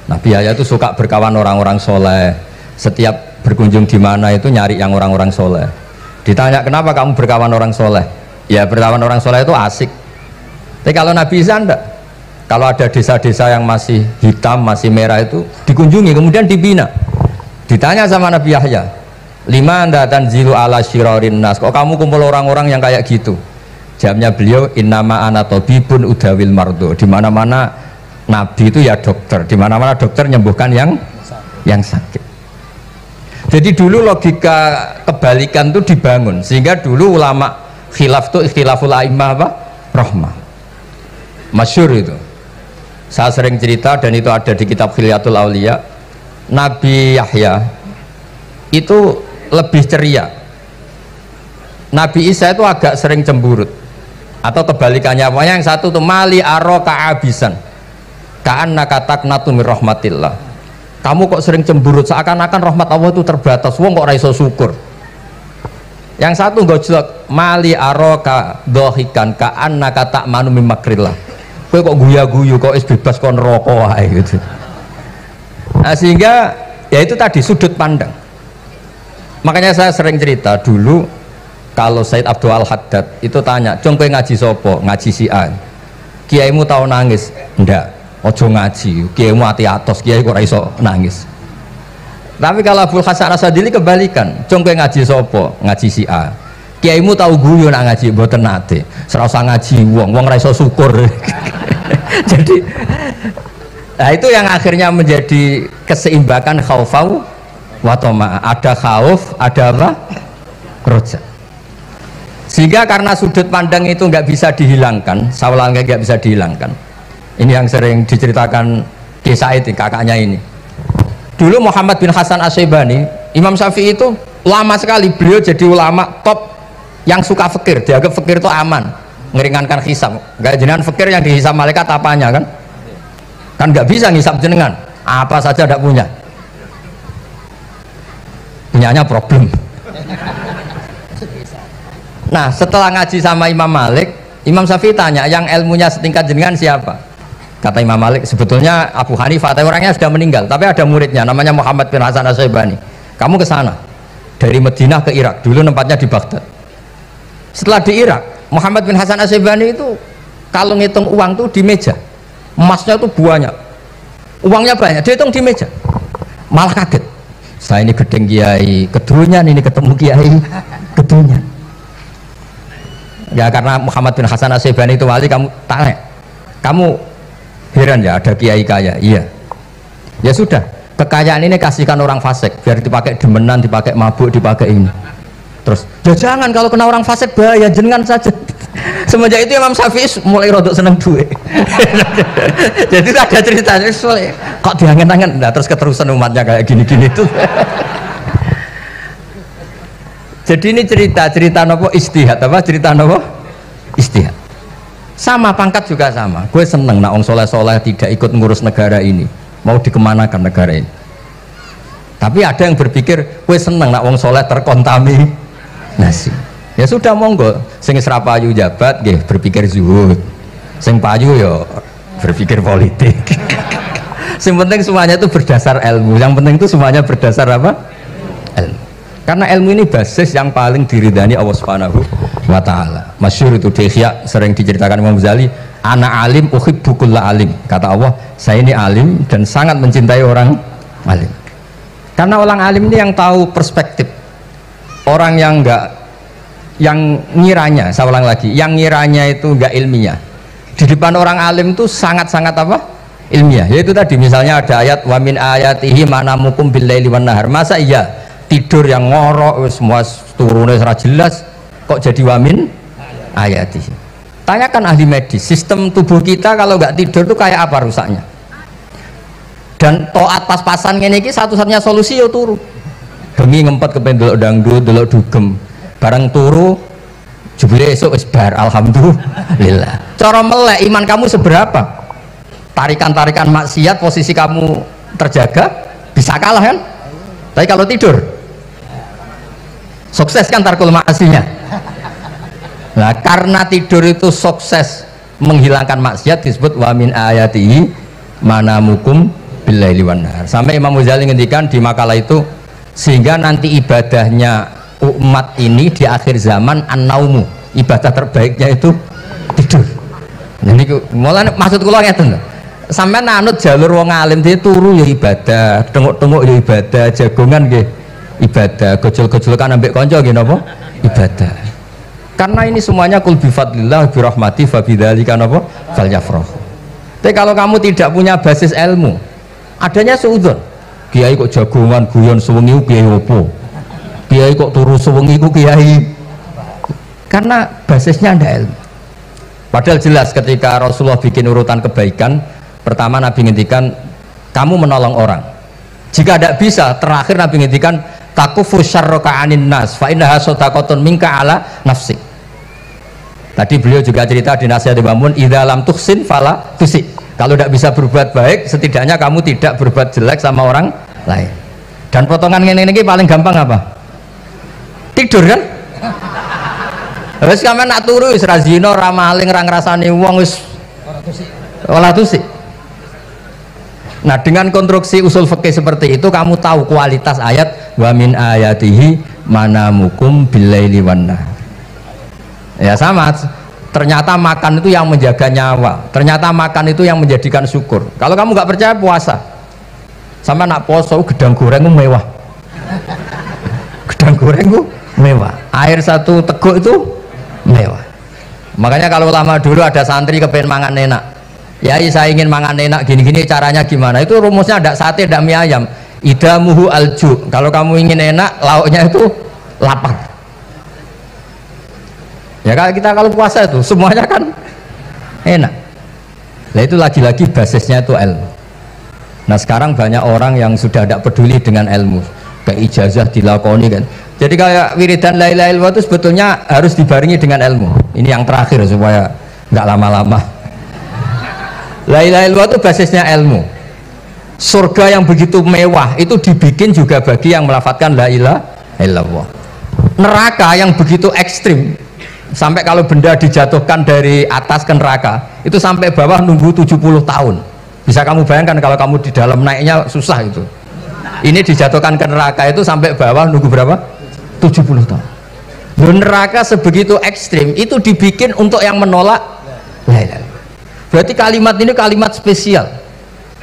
Nabi Yahya itu suka berkawan orang-orang soleh. Setiap berkunjung di mana itu nyari yang orang-orang soleh. Ditanya kenapa kamu berkawan orang soleh? Ya berkawan orang soleh itu asik. Tapi kalau Nabi Isa enggak. Kalau ada desa-desa yang masih hitam, masih merah itu dikunjungi kemudian dibina. Ditanya sama Nabi Yahya, lima anda tanzilu ala syirarin nas, kok kamu kumpul orang-orang yang kayak gitu? Jawabnya beliau, innama ana tabibun udawil mardo. Di mana-mana Nabi itu ya dokter, di mana-mana dokter menyembuhkan yang sakit. Jadi dulu logika kebalikan itu dibangun, sehingga dulu ulama khilaf itu ikhtilaful a'immah apa? Rahmah. Masyhur itu. Saya sering cerita dan itu ada di kitab Khilyatul Auliya. Nabi Yahya itu lebih ceria. Nabi Isa itu agak sering cemburut. Atau kebalikannya, pokoknya yang satu tuh mali aro ka'abisan ka'annaka taqnatu min rahmatillah. Kamu kok sering cemburut, seakan-akan rahmat Allah itu terbatas. Wong kok ora iso syukur. Yang satu gojlok mali aro ka dohikan ka'annaka ta'manu min makrillah. Kowe kok guya-guyu, kok is bebas kon neraka wae gitu. Nah, sehingga ya itu tadi sudut pandang. Makanya saya sering cerita dulu kalau Said Abdul Al-Haddad itu tanya, "Cung kowe ngaji sopo?" "Ngaji si A." "Kiaimu tahu nangis?" "Ndak." "Ojo ngaji, kiaimu ati atos, kiai kok ora iso nangis." Tapi kalau Abdul Hasan Asadili kebalikan, "Cung kowe ngaji sopo?" "Ngaji si A." "Kiaimu tahu guyu nak ngaji?" "Mboten nate." "Ora usah ngaji wong ora iso syukur." Jadi nah itu yang akhirnya menjadi keseimbangan khaufau wa tama. Ada khauf, ada apa? Roja. Sehingga karena sudut pandang itu nggak bisa dihilangkan, sawalangnya nggak bisa dihilangkan. Ini yang sering diceritakan Ki Said, kakaknya ini. Dulu Muhammad bin Hasan Asy-Syaibani, Imam Syafi'i itu lama sekali beliau jadi ulama top yang suka fikir, dianggap fikir itu aman, ngeringankan hisab. Nggak jenengan fikir yang dihisab malaikat apanya kan? Kan nggak bisa ngisab jenengan, apa saja tidak punya. Punyanya problem. Nah, setelah ngaji sama Imam Malik, Imam Syafi'i tanya, yang ilmunya setingkat jenengan siapa? Kata Imam Malik, sebetulnya Abu Hanifah, tapi orangnya sudah meninggal, tapi ada muridnya namanya Muhammad bin Hasan Asy-Syaibani. Kamu ke sana dari Madinah ke Irak, dulu tempatnya di Baghdad. Setelah di Irak, Muhammad bin Hasan Asy-Syaibani itu kalau ngitung uang tuh di meja, emasnya tuh banyak, uangnya banyak, dia hitung di meja, malah kaget. Saya ini gedeng kiai, kedunyan ini ketemu kiai, kedunyan. Ya karena Muhammad bin Hasan Asy-Syaibani itu wali, kamu tanya, kamu heran ya ada kiai kaya? Iya. Ya sudah, kekayaan ini kasihkan orang fasik, biar dipakai demenan, dipakai mabuk, dipakai ini. Terus, ya jangan, kalau kena orang fasik bahaya, jenengan saja. Semenjak itu Imam Syafi'i mulai rodok seneng duit. Jadi ada ceritanya, kok diangen-angen, nah terus keterusan umatnya kayak gini-gini tuh. Jadi ini cerita nopo istihad, apa cerita nopo istihad. Sama pangkat juga sama. Gue seneng nak wong soleh-soleh tidak ikut ngurus negara ini, mau dikemanakan negara ini. Tapi ada yang berpikir gue seneng nak wong soleh terkontaminasi. Ya sudah monggo, sing wis ra payu jabat nggih berpikir zuhud. Sing payu ya berpikir politik. Sing penting semuanya itu berdasar ilmu. Yang penting itu semuanya berdasar apa? Ilmu. Karena ilmu ini basis yang paling diridani Allah Subhanahu wa taala. Masyhur itu di Ihya sering diceritakan Imam Ghazali, "Ana alim uhibbu kulla alim." Kata Allah, saya ini alim dan sangat mencintai orang alim. Karena orang alim ini yang tahu perspektif. Orang yang enggak, yang ngiranya, saya ulang lagi, yang ngiranya itu enggak ilmiah. Di depan orang alim itu sangat-sangat apa? Ilmiah. Yaitu tadi misalnya ada ayat wa min ayatihi manamukum billaili wan nahar. Masa iya tidur yang ngorok semua turunnya secara jelas kok jadi wamin ayati. Tanyakan ahli medis, sistem tubuh kita kalau nggak tidur tuh kayak apa rusaknya. Dan toat pas-pasan ini satu-satunya solusi ya turu. Bengi ngempet kepen delok dangdut, delok dugem, bareng turu jebule esuk wis bar, alhamdulillah. Cara melek iman kamu seberapa? Tarikan-tarikan maksiat posisi kamu terjaga bisa kalah kan? Tapi kalau tidur sukses kan tarkul maksinya. Nah karena tidur itu sukses menghilangkan maksiat disebut wa min ayatihi manamukum billaili wan nahar. Sampai Imam Ghazali ngendikan di makalah itu, sehingga nanti ibadahnya umat ini di akhir zaman an-naumu, ibadah terbaiknya itu tidur. Jadi mulane maksud kula ngeten lho. Sampeyan anut jalur wong alim dia turu ya ibadah, tengok-tengok ya ibadah, jagongan nggih ibadah, gojol-gojolkan ambek kanca nggih napa? Ibadah. Karena ini semuanya kul bi fadlillah bi rahmati fa bidzalika napa? Falyafrah. Tapi kalau kamu tidak punya basis ilmu, adanya suudzon. Kiai kok jagongan guyon sewengi kiai opo? Kiai kok turu sewengi ku kiai. Karena basisnya ada ilmu. Padahal jelas ketika Rasulullah bikin urutan kebaikan, pertama Nabi ngendikan kamu menolong orang. Jika tidak bisa, terakhir Nabi ngendikan takufu syarraka anin nas fa innaha shadaqatun minka ala nafsi. Tadi beliau juga cerita di nasihat Imam Mun, idza lam tuhsin fala tusi. Kalau tidak bisa berbuat baik, setidaknya kamu tidak berbuat jelek sama orang lain. Dan potongan ini paling gampang apa? Tidur kan? Wis sampean nak turu wis ra zina, ra maling, ra ngrasani wong wis ora tusi. Nah, dengan konstruksi usul fikih seperti itu kamu tahu kualitas ayat wa min ayatihi manamukum billaili wan nahar. Ya sama, ternyata makan itu yang menjaga nyawa, ternyata makan itu yang menjadikan syukur. Kalau kamu nggak percaya puasa, sama nak poso gedang goreng mewah, gedang goreng itu mewah, air satu teguk itu mewah. Makanya kalau lama dulu ada santri kepengen mangan enak, ya saya ingin mangan enak gini-gini, caranya gimana? Itu rumusnya ada sate, ada mie ayam. Idamuhu alju, kalau kamu ingin enak lauknya itu lapar. Ya kalau puasa itu semuanya kan enak. Nah itu lagi-lagi basisnya itu ilmu. Nah sekarang banyak orang yang sudah tidak peduli dengan ilmu, kayak ijazah dilakoni kan. Jadi kayak wiridan la ilaha illallah itu sebetulnya harus dibarengi dengan ilmu. Ini yang terakhir supaya nggak lama-lama. La ilaha illallah itu basisnya ilmu. Surga yang begitu mewah itu dibikin juga bagi yang melafadzkan la ilaha illallah. Neraka yang begitu ekstrim, sampai kalau benda dijatuhkan dari atas ke neraka itu sampai bawah nunggu 70 tahun. Bisa kamu bayangkan kalau kamu di dalam naiknya susah itu. Ini dijatuhkan ke neraka itu sampai bawah nunggu berapa? 70 tahun. Loh, neraka sebegitu ekstrim itu dibikin untuk yang menolak la ilaha illallah. Berarti kalimat ini kalimat spesial.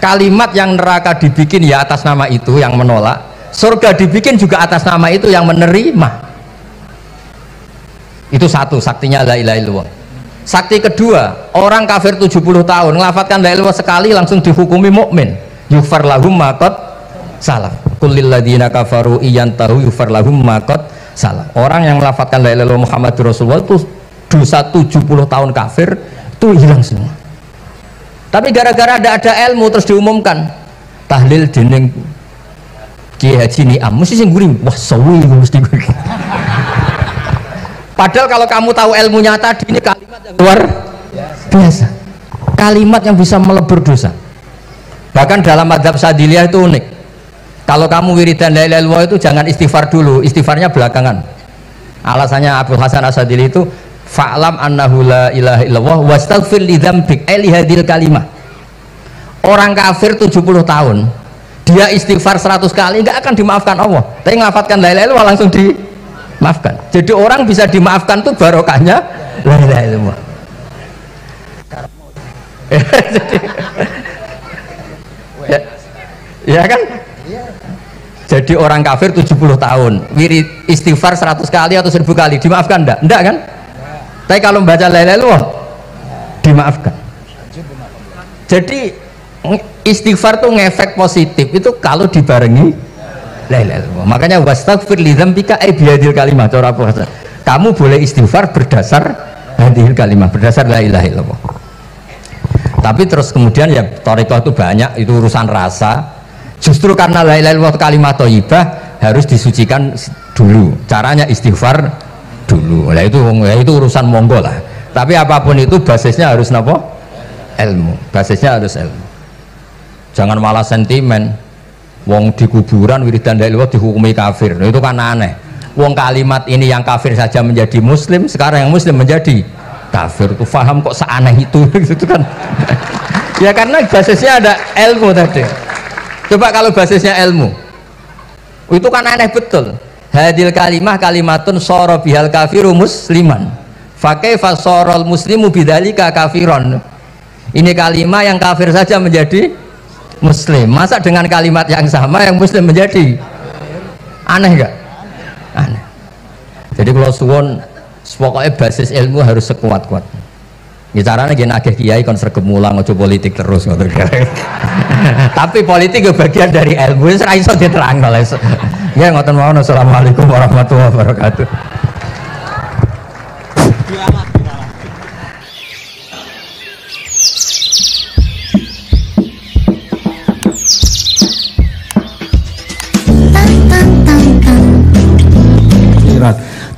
Kalimat yang neraka dibikin ya atas nama itu yang menolak, surga dibikin juga atas nama itu yang menerima. Itu satu saktinya la ilaha illallah. Sakti kedua, orang kafir 70 tahun ngelafatkan la ilaha illallah sekali langsung dihukumi mukmin. Yufar lahum ma qad salaf. Qul lil ladzina kafaru iyantahu yufar lahum ma qad salaf. Orang yang melafatkan la ilaha illallah Muhammadur Rasulullah itu dosa 70 tahun kafir itu hilang semua. Tapi gara-gara ada ilmu terus diumumkan tahlil dening Kiai Haji Niam mesti sing guring, wah sawi mesti guring. Padahal kalau kamu tahu ilmunya tadi, ini kalimat yang luar biasa, kalimat yang bisa melebur dosa. Bahkan dalam mazhab Sadiliyah itu unik, kalau kamu wiridan la ilaha illallah itu jangan istighfar dulu, istighfarnya belakangan. Alasannya Abdul Hasan As-Sadili itu fa'lam annahu la ilaha illallah wastaghfir li dzambik li hadhil kalimah. Orang kafir 70 tahun dia istighfar 100 kali enggak akan dimaafkan Allah, tapi ngelafatkan la ilaha illallah langsung dimaafkan. Jadi orang bisa dimaafkan tuh barokahnya la ilaha illallah. Ya kan? Jadi orang kafir 70 tahun wirid istighfar 100 kali atau 1000 kali dimaafkan enggak? Enggak kan? Tapi kalau membaca la ilaha illallah dimaafkan. Jadi istighfar tuh ngefek positif itu kalau dibarengi la ilaha illallah. Makanya wastaghfir li dzambika ay bihadil kalimah. Cara apa? Kamu boleh istighfar berdasar hadil kalimah, berdasar la ilaha illallah. Tapi terus kemudian ya thariqah itu banyak, itu urusan rasa. Justru karena la ilaha illallah kalimat thayyibah harus disucikan dulu. Caranya istighfar dulu. Nah itu urusan monggo lah. Tapi apapun itu basisnya harus napa? Ilmu. Basisnya harus ilmu. Jangan malah sentimen. Wong di kuburan wiridan la ilaha illallah dihukumi kafir. Nah, itu kan aneh. Wong kalimat ini yang kafir saja menjadi muslim, sekarang yang muslim menjadi kafir. Itu paham kok seaneh itu gitu kan. Ya karena basisnya ada ilmu tadi. Coba kalau basisnya ilmu. Itu kan aneh betul. Hadil kalimah kalimatun soro bihal kafiru musliman fakai fasorol muslimu bidalika kafiron. Ini kalimat yang kafir saja menjadi muslim, masa dengan kalimat yang sama yang muslim menjadi aneh enggak? Aneh. Jadi kalau suwon pokoknya basis ilmu harus sekuat-kuat. Ya caranya gini agak kiai kon sregep mulang ojo politik terus ngoten. Tapi politik itu bagian dari ilmu, wis ra iso diterangno. Ya ngoten mawon. Assalamualaikum warahmatullahi wabarakatuh.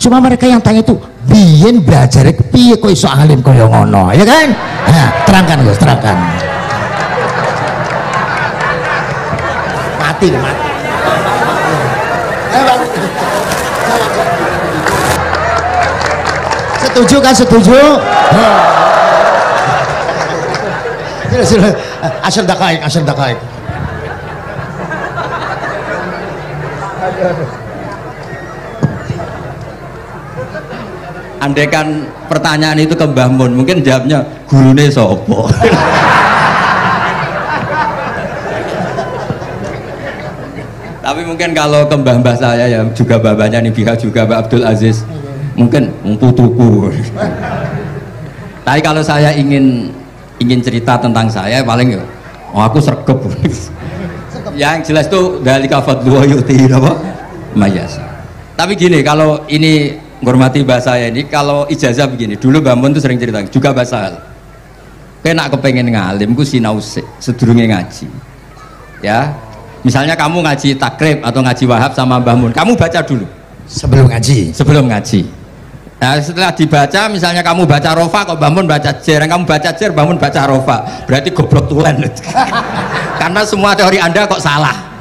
Cuma mereka yang tanya itu biyen belajar piye kok iso alim kaya ngono, ya kan? Nah, terangkan Gus, terangkan. Mati. Setuju kan? Setuju? Asal dakaik. Andai kan pertanyaan itu ke Mbah Mun, mungkin jawabnya gurune sopo. Tapi mungkin kalau ke mbah-mbah saya ya juga babanya nih pihak juga Mbak Abdul Aziz, mungkin putuku. Tapi kalau saya ingin cerita tentang saya paling ya, aku sregep. Yang jelas tuh dari kafadlu yuti apa? Mayas. Tapi gini, kalau ini menghormati bahasa saya ini, kalau ijazah begini, dulu Mbak Mun tuh sering cerita juga bahasa hal. Kena kepengen ngalim, ku sinau sedurunge ngaji. Ya, misalnya kamu ngaji takrib atau ngaji wahab sama Mbah Mun, kamu baca dulu sebelum ngaji. Nah, setelah dibaca, misalnya kamu baca rofa, kok Mbah Mun baca jer, kamu baca jer, Mbah Mun baca rofa, berarti goblok tulen. Karena semua teori Anda kok salah.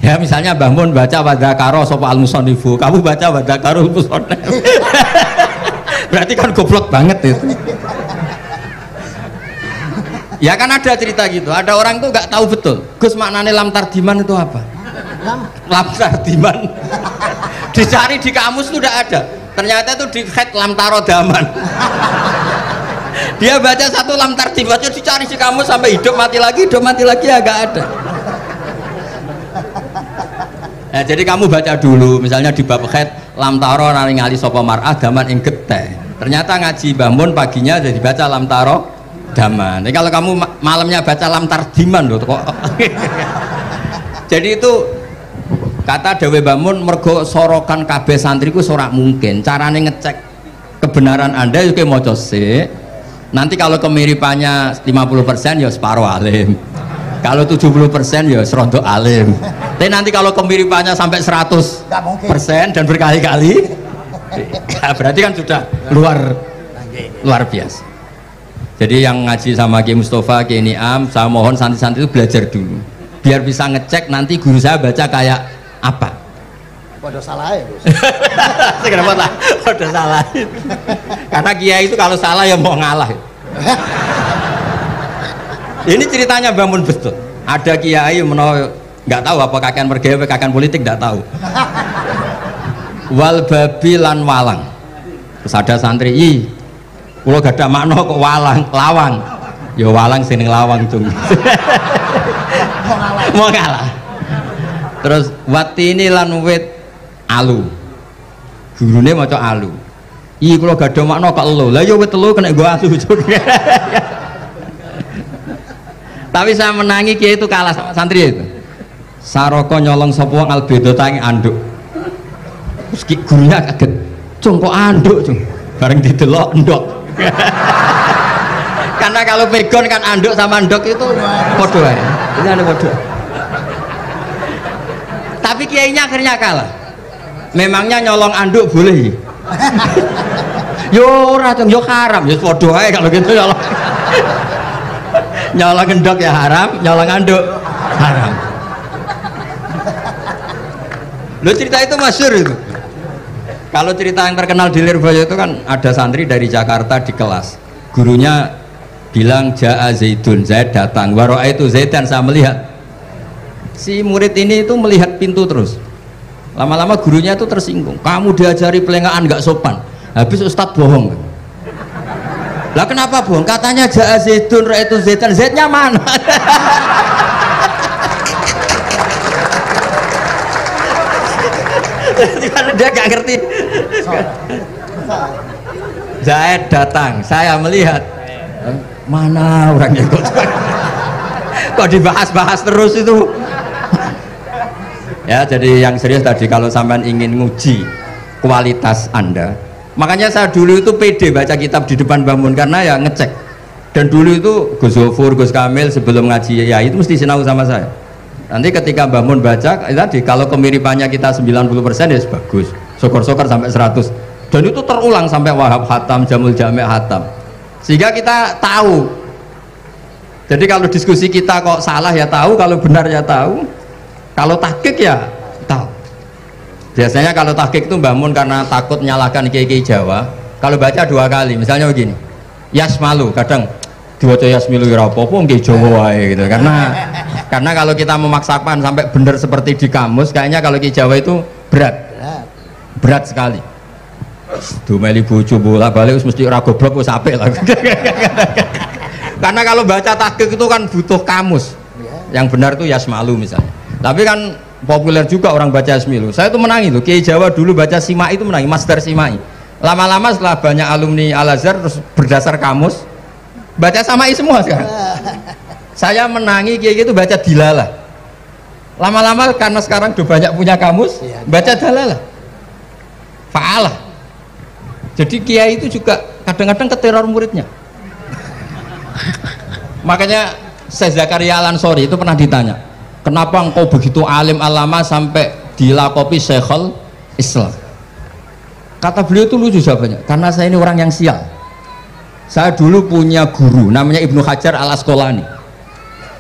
Ya, misalnya Mbah Mun baca wadakaro sopa al-musonifu, kamu baca wadakaro musonif. Berarti kan goblok banget itu. Ya kan ada cerita gitu, ada orang tuh nggak tahu betul Gus maknanya lam tardiman itu apa. Lam tardiman dicari di kamus tuh udah ada, ternyata itu di head lam tarodaman. Dia baca satu lam tardiman, dicari di kamus sampai hidup mati lagi ya nggak ada. Nah, jadi kamu baca dulu, misalnya di bab head lam taro naringali sopo mar'ah daman ing geteh. Ternyata ngaji Mbah Mun paginya jadi baca lam taro daman. Jadi kalau kamu malamnya baca lam tardiman loh kok. Jadi itu kata Dewi Mbah Mun, mergo sorokan kabeh santriku sorak mungkin. Carane ngecek kebenaran Anda juga mau sik. Nanti kalau kemiripannya 50% ya separuh alim. Kalau 70% ya serontok alim. Tapi nanti kalau kemiripannya sampai 100% dan berkali-kali, ya berarti kan sudah luar biasa. Jadi yang ngaji sama Ki Mustafa, Ki Niam, saya mohon santri-santri itu belajar dulu, biar bisa ngecek nanti guru saya baca kayak apa. Waduh salah ya Gus. Kenapa lah? Waduh salah. Karena kiai itu kalau salah ya mau ngalah. Ini ceritanya Mbah Mun betul. Ada kiai nggak tahu apa kakean mergawe kakean politik nggak tahu. Wal babi lan walang. Terus ada santri, kalau gak ada makna kok lawang. Ya walang sini lawang tuh. Mau ngalah. Terus watini lan wit alu. Gurune maca alu. Kalau gak ada makna kok elo. Lah ya wit telu kena gua alu. Tapi saya menangi kiai itu kalah sama santri itu. Saroko nyolong sapa wong albedo tangi anduk. Terus gurunya kaget. Cung kok anduk, cung. Bareng didelok ndok. Karena kalau pegon kan anduk sama ndok itu padha wae. Ini ada padha. Tapi kiainya akhirnya kalah. Memangnya nyolong anduk boleh? Yo ora, cung, yo haram, yo padha wae kalau gitu nyolong. Nyolong gendok ya haram, nyolong anduk haram. Lo cerita itu masyhur itu. Kalau cerita yang terkenal di Lirboyo itu kan ada santri dari Jakarta di kelas. Gurunya bilang Ja'a Zaidun, Zaid datang. Waro'a itu Zaidan, saya melihat. Si murid ini itu melihat pintu terus. Lama-lama gurunya itu tersinggung. Kamu diajari pelengahan nggak sopan. Habis Ustadz bohong. Lah kenapa bohong? Katanya Ja'a Zaidun, Ra itu Zaidan. Zaidnya mana? Dia gak ngerti. Zaid datang, saya melihat. Mana orangnya kok dibahas-bahas terus itu. Ya, jadi yang serius tadi, kalau sampean ingin nguji kualitas Anda, Makanya saya dulu itu pede baca kitab di depan Mbah Mun karena ya ngecek. Dan dulu itu Gus Zofur, Gus Kamil sebelum ngaji ya itu mesti sinau sama saya. Nanti ketika Mbah Mun baca tadi kalau kemiripannya kita 90% ya bagus. Syukur-syukur sampai 100. Dan itu terulang sampai Wahab Hatam, Jamul Jami' Hatam. Sehingga kita tahu. Jadi kalau diskusi kita kok salah ya tahu, kalau benar ya tahu. Kalau tahqiq ya tahu. Biasanya kalau tahqiq itu Mbah Mun karena takut nyalahkan kiai-kiai Jawa, kalau baca 2 kali, misalnya begini. Yasmalu, kadang diwaca Yasmilu ya apa-apa nggih Jawa wae gitu. Karena kalau kita memaksakan sampai benar seperti di kamus, kayaknya kalau kiai Jawa itu berat sekali. Dumeli bojo bolak-balik wis mesti ora goblok wis apik lah. Karena kalau baca tahqiq itu kan butuh kamus. Yang benar itu Yasmalu misalnya. Tapi kan populer juga orang baca Yasmilu. Saya itu menangi loh, kiai Jawa dulu baca Simai itu menangi, Master Simai. Lama-lama setelah banyak alumni Al-Azhar terus berdasar kamus baca Samai semua sekarang. Saya menangi kiai itu baca Dilalah. Lama-lama karena sekarang udah banyak punya kamus baca Dalalah, Fa'alah. Jadi kiai itu juga kadang-kadang keteror muridnya. Makanya Syekh Zakaria Al-Ansori itu pernah ditanya, kenapa engkau begitu alim alama sampai dilakopi Syekhul Islam? Kata beliau itu lucu jawabannya, karena saya ini orang yang sial. Saya dulu punya guru namanya Ibnu Hajar Al-Asqalani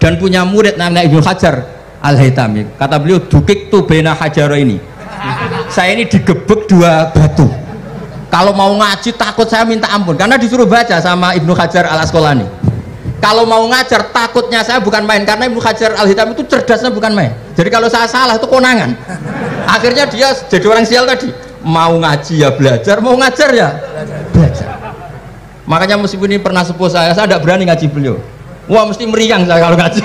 dan punya murid namanya Ibnu Hajar Al-Haytami. Kata beliau, dukik tu bena hajaro ini. Saya ini digebek 2 batu. Kalau mau ngaji takut saya minta ampun karena disuruh baca sama Ibnu Hajar Al-Asqalani. Kalau mau ngajar takutnya saya bukan main karena Ibnu Hajar Al-Haytami itu cerdasnya bukan main. Jadi kalau saya salah itu konangan. Akhirnya dia jadi orang sial tadi. Mau ngaji ya belajar, mau ngajar ya belajar. Makanya meskipun ini pernah sepuh saya tidak berani ngaji beliau. Wah mesti meriang saya kalau ngaji.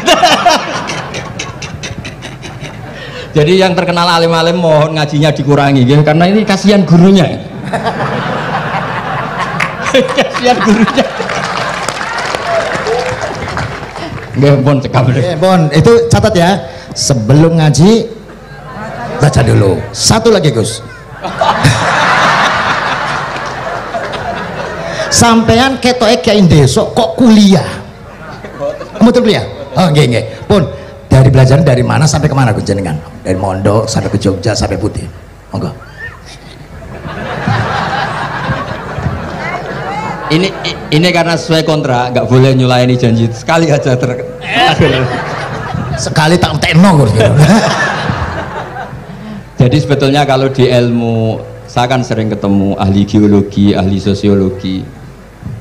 Jadi yang terkenal alim-alim mohon ngajinya dikurangi ya, karena ini kasihan gurunya. Kasihan gurunya. Nggih, Bon cekap. Bon, itu catat ya. Sebelum ngaji baca dulu. Satu lagi, Gus. Sampean ketoke kayak desa kok kuliah? Betul kuliah? Oh, nggih. Pun dari belajar dari mana sampai kemana Gus jenengan? Dari Mondok sampai ke Jogja sampai Putih. Monggo. Ini karena sesuai kontrak, nggak boleh nyulayani janji sekali aja sekali tak tekno Gus. Jadi sebetulnya kalau di ilmu, saya kan sering ketemu ahli geologi, ahli sosiologi.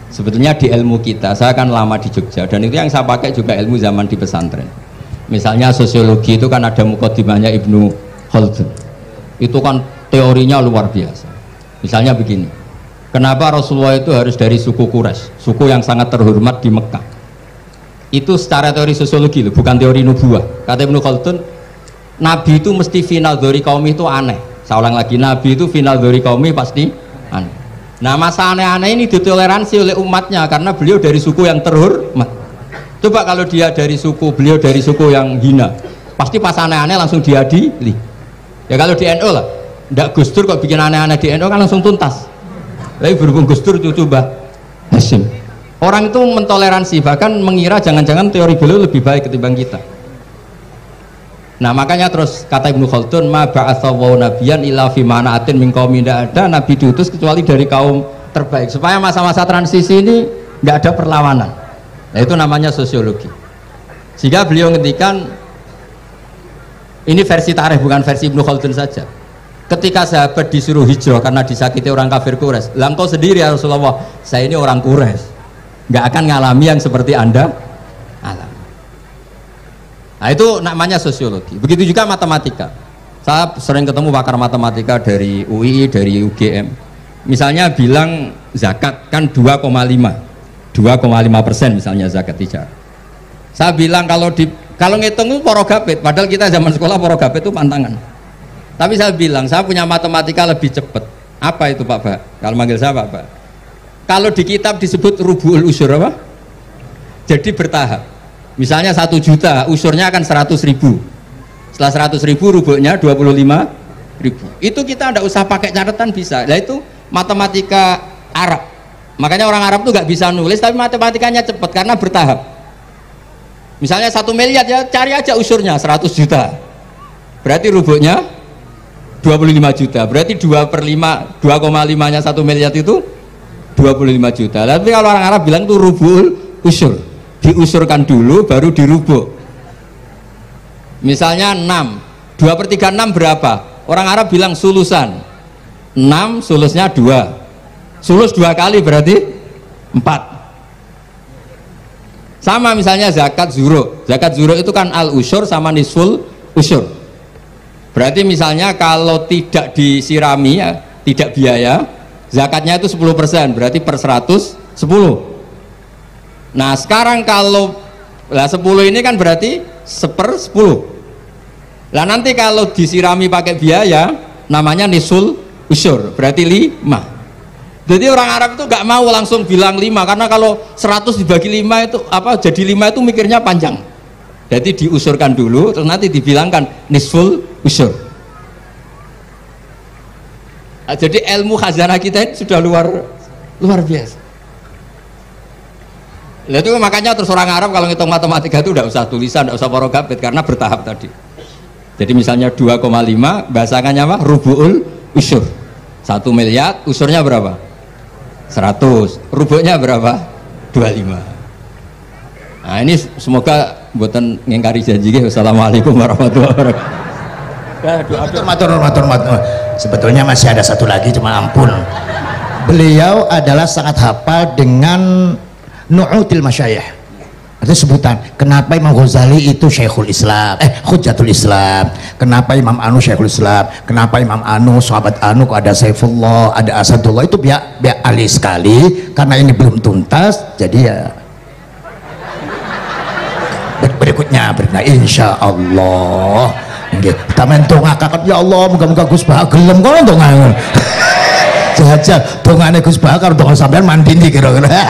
Sebetulnya di ilmu kita, saya kan lama di Jogja dan itu yang saya pakai juga ilmu zaman di pesantren. Misalnya sosiologi itu kan ada mukadimahnya Ibnu Khaldun. Itu kan teorinya luar biasa. Misalnya begini, kenapa Rasulullah itu harus dari suku Quraisy, suku yang sangat terhormat di Mekah? Itu secara teori sosiologi loh, bukan teori nubuah. Kata Ibnu Khaldun, Nabi itu mesti final dari kaum itu aneh. Saya ulang lagi, Nabi itu final dari kaum pasti aneh. Nah masa aneh-aneh ini ditoleransi oleh umatnya karena beliau dari suku yang terhormat. Coba kalau dia dari suku, beliau dari suku yang hina, pasti pas aneh-aneh langsung diadili. Ya kalau di NU lah, ndak Gus Dur kok bikin aneh-aneh di NU kan langsung tuntas. Tapi berhubung Gus Dur cucu Mbah Hasyim, orang itu mentoleransi, bahkan mengira jangan-jangan teori beliau lebih baik ketimbang kita. Nah makanya terus kata Ibnu Khaldun, ma ba'atsawu nabiyan illa fi mana'atin min qaumin, tidak ada nabi diutus kecuali dari kaum terbaik supaya masa-masa transisi ini nggak ada perlawanan. Nah itu namanya sosiologi. Sehingga beliau ngendikan, ini versi tarikh bukan versi Ibnu Khaldun saja. Ketika sahabat disuruh hijrah karena disakiti orang kafir Quraisy, lah engkau sendiri ya Rasulullah, saya ini orang Quraisy, nggak akan ngalami yang seperti Anda alami. Nah itu namanya sosiologi. Begitu juga matematika. Saya sering ketemu pakar matematika dari UI, dari UGM. Misalnya bilang zakat kan 2,5% misalnya zakat tijar. Saya bilang kalau ngitung itu porogapit, padahal kita zaman sekolah porogapit itu pantangan. Tapi saya bilang saya punya matematika lebih cepat. Apa itu Pak Ba? Kalau manggil saya Pak Ba. Kalau di kitab disebut rubu'ul usur apa? Jadi bertahap. Misalnya 1 juta, usurnya akan 100.000. Setelah 100.000 rubuknya 25.000. Itu kita tidak usah pakai catatan bisa. Nah itu matematika Arab. Makanya orang Arab tuh nggak bisa nulis tapi matematikanya cepat karena bertahap. Misalnya 1 miliar ya cari aja usurnya 100 juta. Berarti rubuhnya 25 juta. Berarti 2/5 2,5 nya 1 miliar itu 25 juta. Tapi kalau orang Arab bilang itu rubul usur. Diusurkan dulu baru dirubuk. Misalnya 6. 2/3 6 berapa? Orang Arab bilang sulusan. 6 sulusnya 2. Sulus 2 kali berarti 4. Sama misalnya zakat zuro. Zakat zuro itu kan al usyur sama nisful usyur. Berarti misalnya kalau tidak disirami ya, tidak biaya, zakatnya itu 10%, berarti per 100 10. Nah sekarang kalau 10 ini kan berarti 1/10. Lah nanti kalau disirami pakai biaya namanya nisul usyur, berarti 5. Jadi orang Arab itu nggak mau langsung bilang 5 karena kalau 100 dibagi 5 itu apa jadi 5 itu mikirnya panjang. Jadi diusurkan dulu terus nanti dibilangkan nisful usyur. Nah, jadi ilmu khazanah kita ini sudah luar biasa. Nah, itu makanya terus orang Arab kalau ngitung matematika itu tidak usah tulisan, tidak usah porogabit karena bertahap tadi. Jadi misalnya 2,5 bahasannya apa? Rubu'ul usyur. 1 miliar usurnya berapa? 100. Rubuhnya berapa? 25. Nah ini semoga buatan ngingkari janji. Wassalamualaikum warahmatullahi wabarakatuh. Matur. Sebetulnya masih ada satu lagi, cuma ampun. Beliau adalah sangat hafal dengan nu'util masyayikh. Itu sebutan. Kenapa Imam Ghazali itu Syekhul Islam, Hujjatul Islam. Kenapa Imam Anu Syekhul Islam. Kenapa Imam Anu, sahabat Anu kok ada Saifullah, ada Asadullah. Itu biar ahli sekali. Karena ini belum tuntas, jadi ya berikutnya insya Allah. Tamen dongakakan ya Allah, moga-moga Gus Bah gelem kono dongan. Jajal dongane Gus Bah karo dongan sampean mandi kira-kira.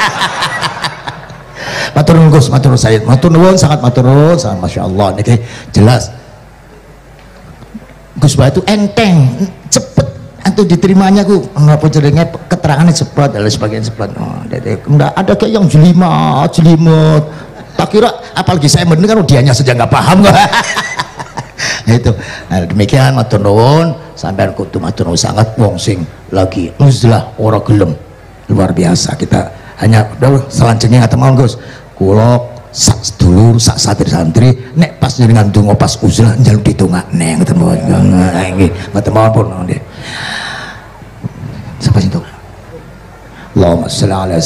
Matur nuwun Gus, matur Sayyid, matur nuwun, sangat matur nuwun, sangat masya Allah. Niki jelas Gus Bah itu enteng, cepet atau diterimanya ku menapa jenenge keterangannya cepat dan sebagainya cepat. Oh, enggak ada kayak yang jelimet. Tak kira apalagi saya mendengar dianya saja nggak paham. Nah itu. Nah, demikian matur nuwun, sampean kudu matur nuwun sangat wong sing lagi uzlah ora gelem. Luar biasa kita hanya selanjutnya ngaten mawon Gus. Kula sak sedulur sak santri-santri nek pas jenengan donga pas uzlah njaluk ditungakne ngoten mawon. Nggih, ngoten mawon pun nggih. Sapa sing Allahumma sholli ala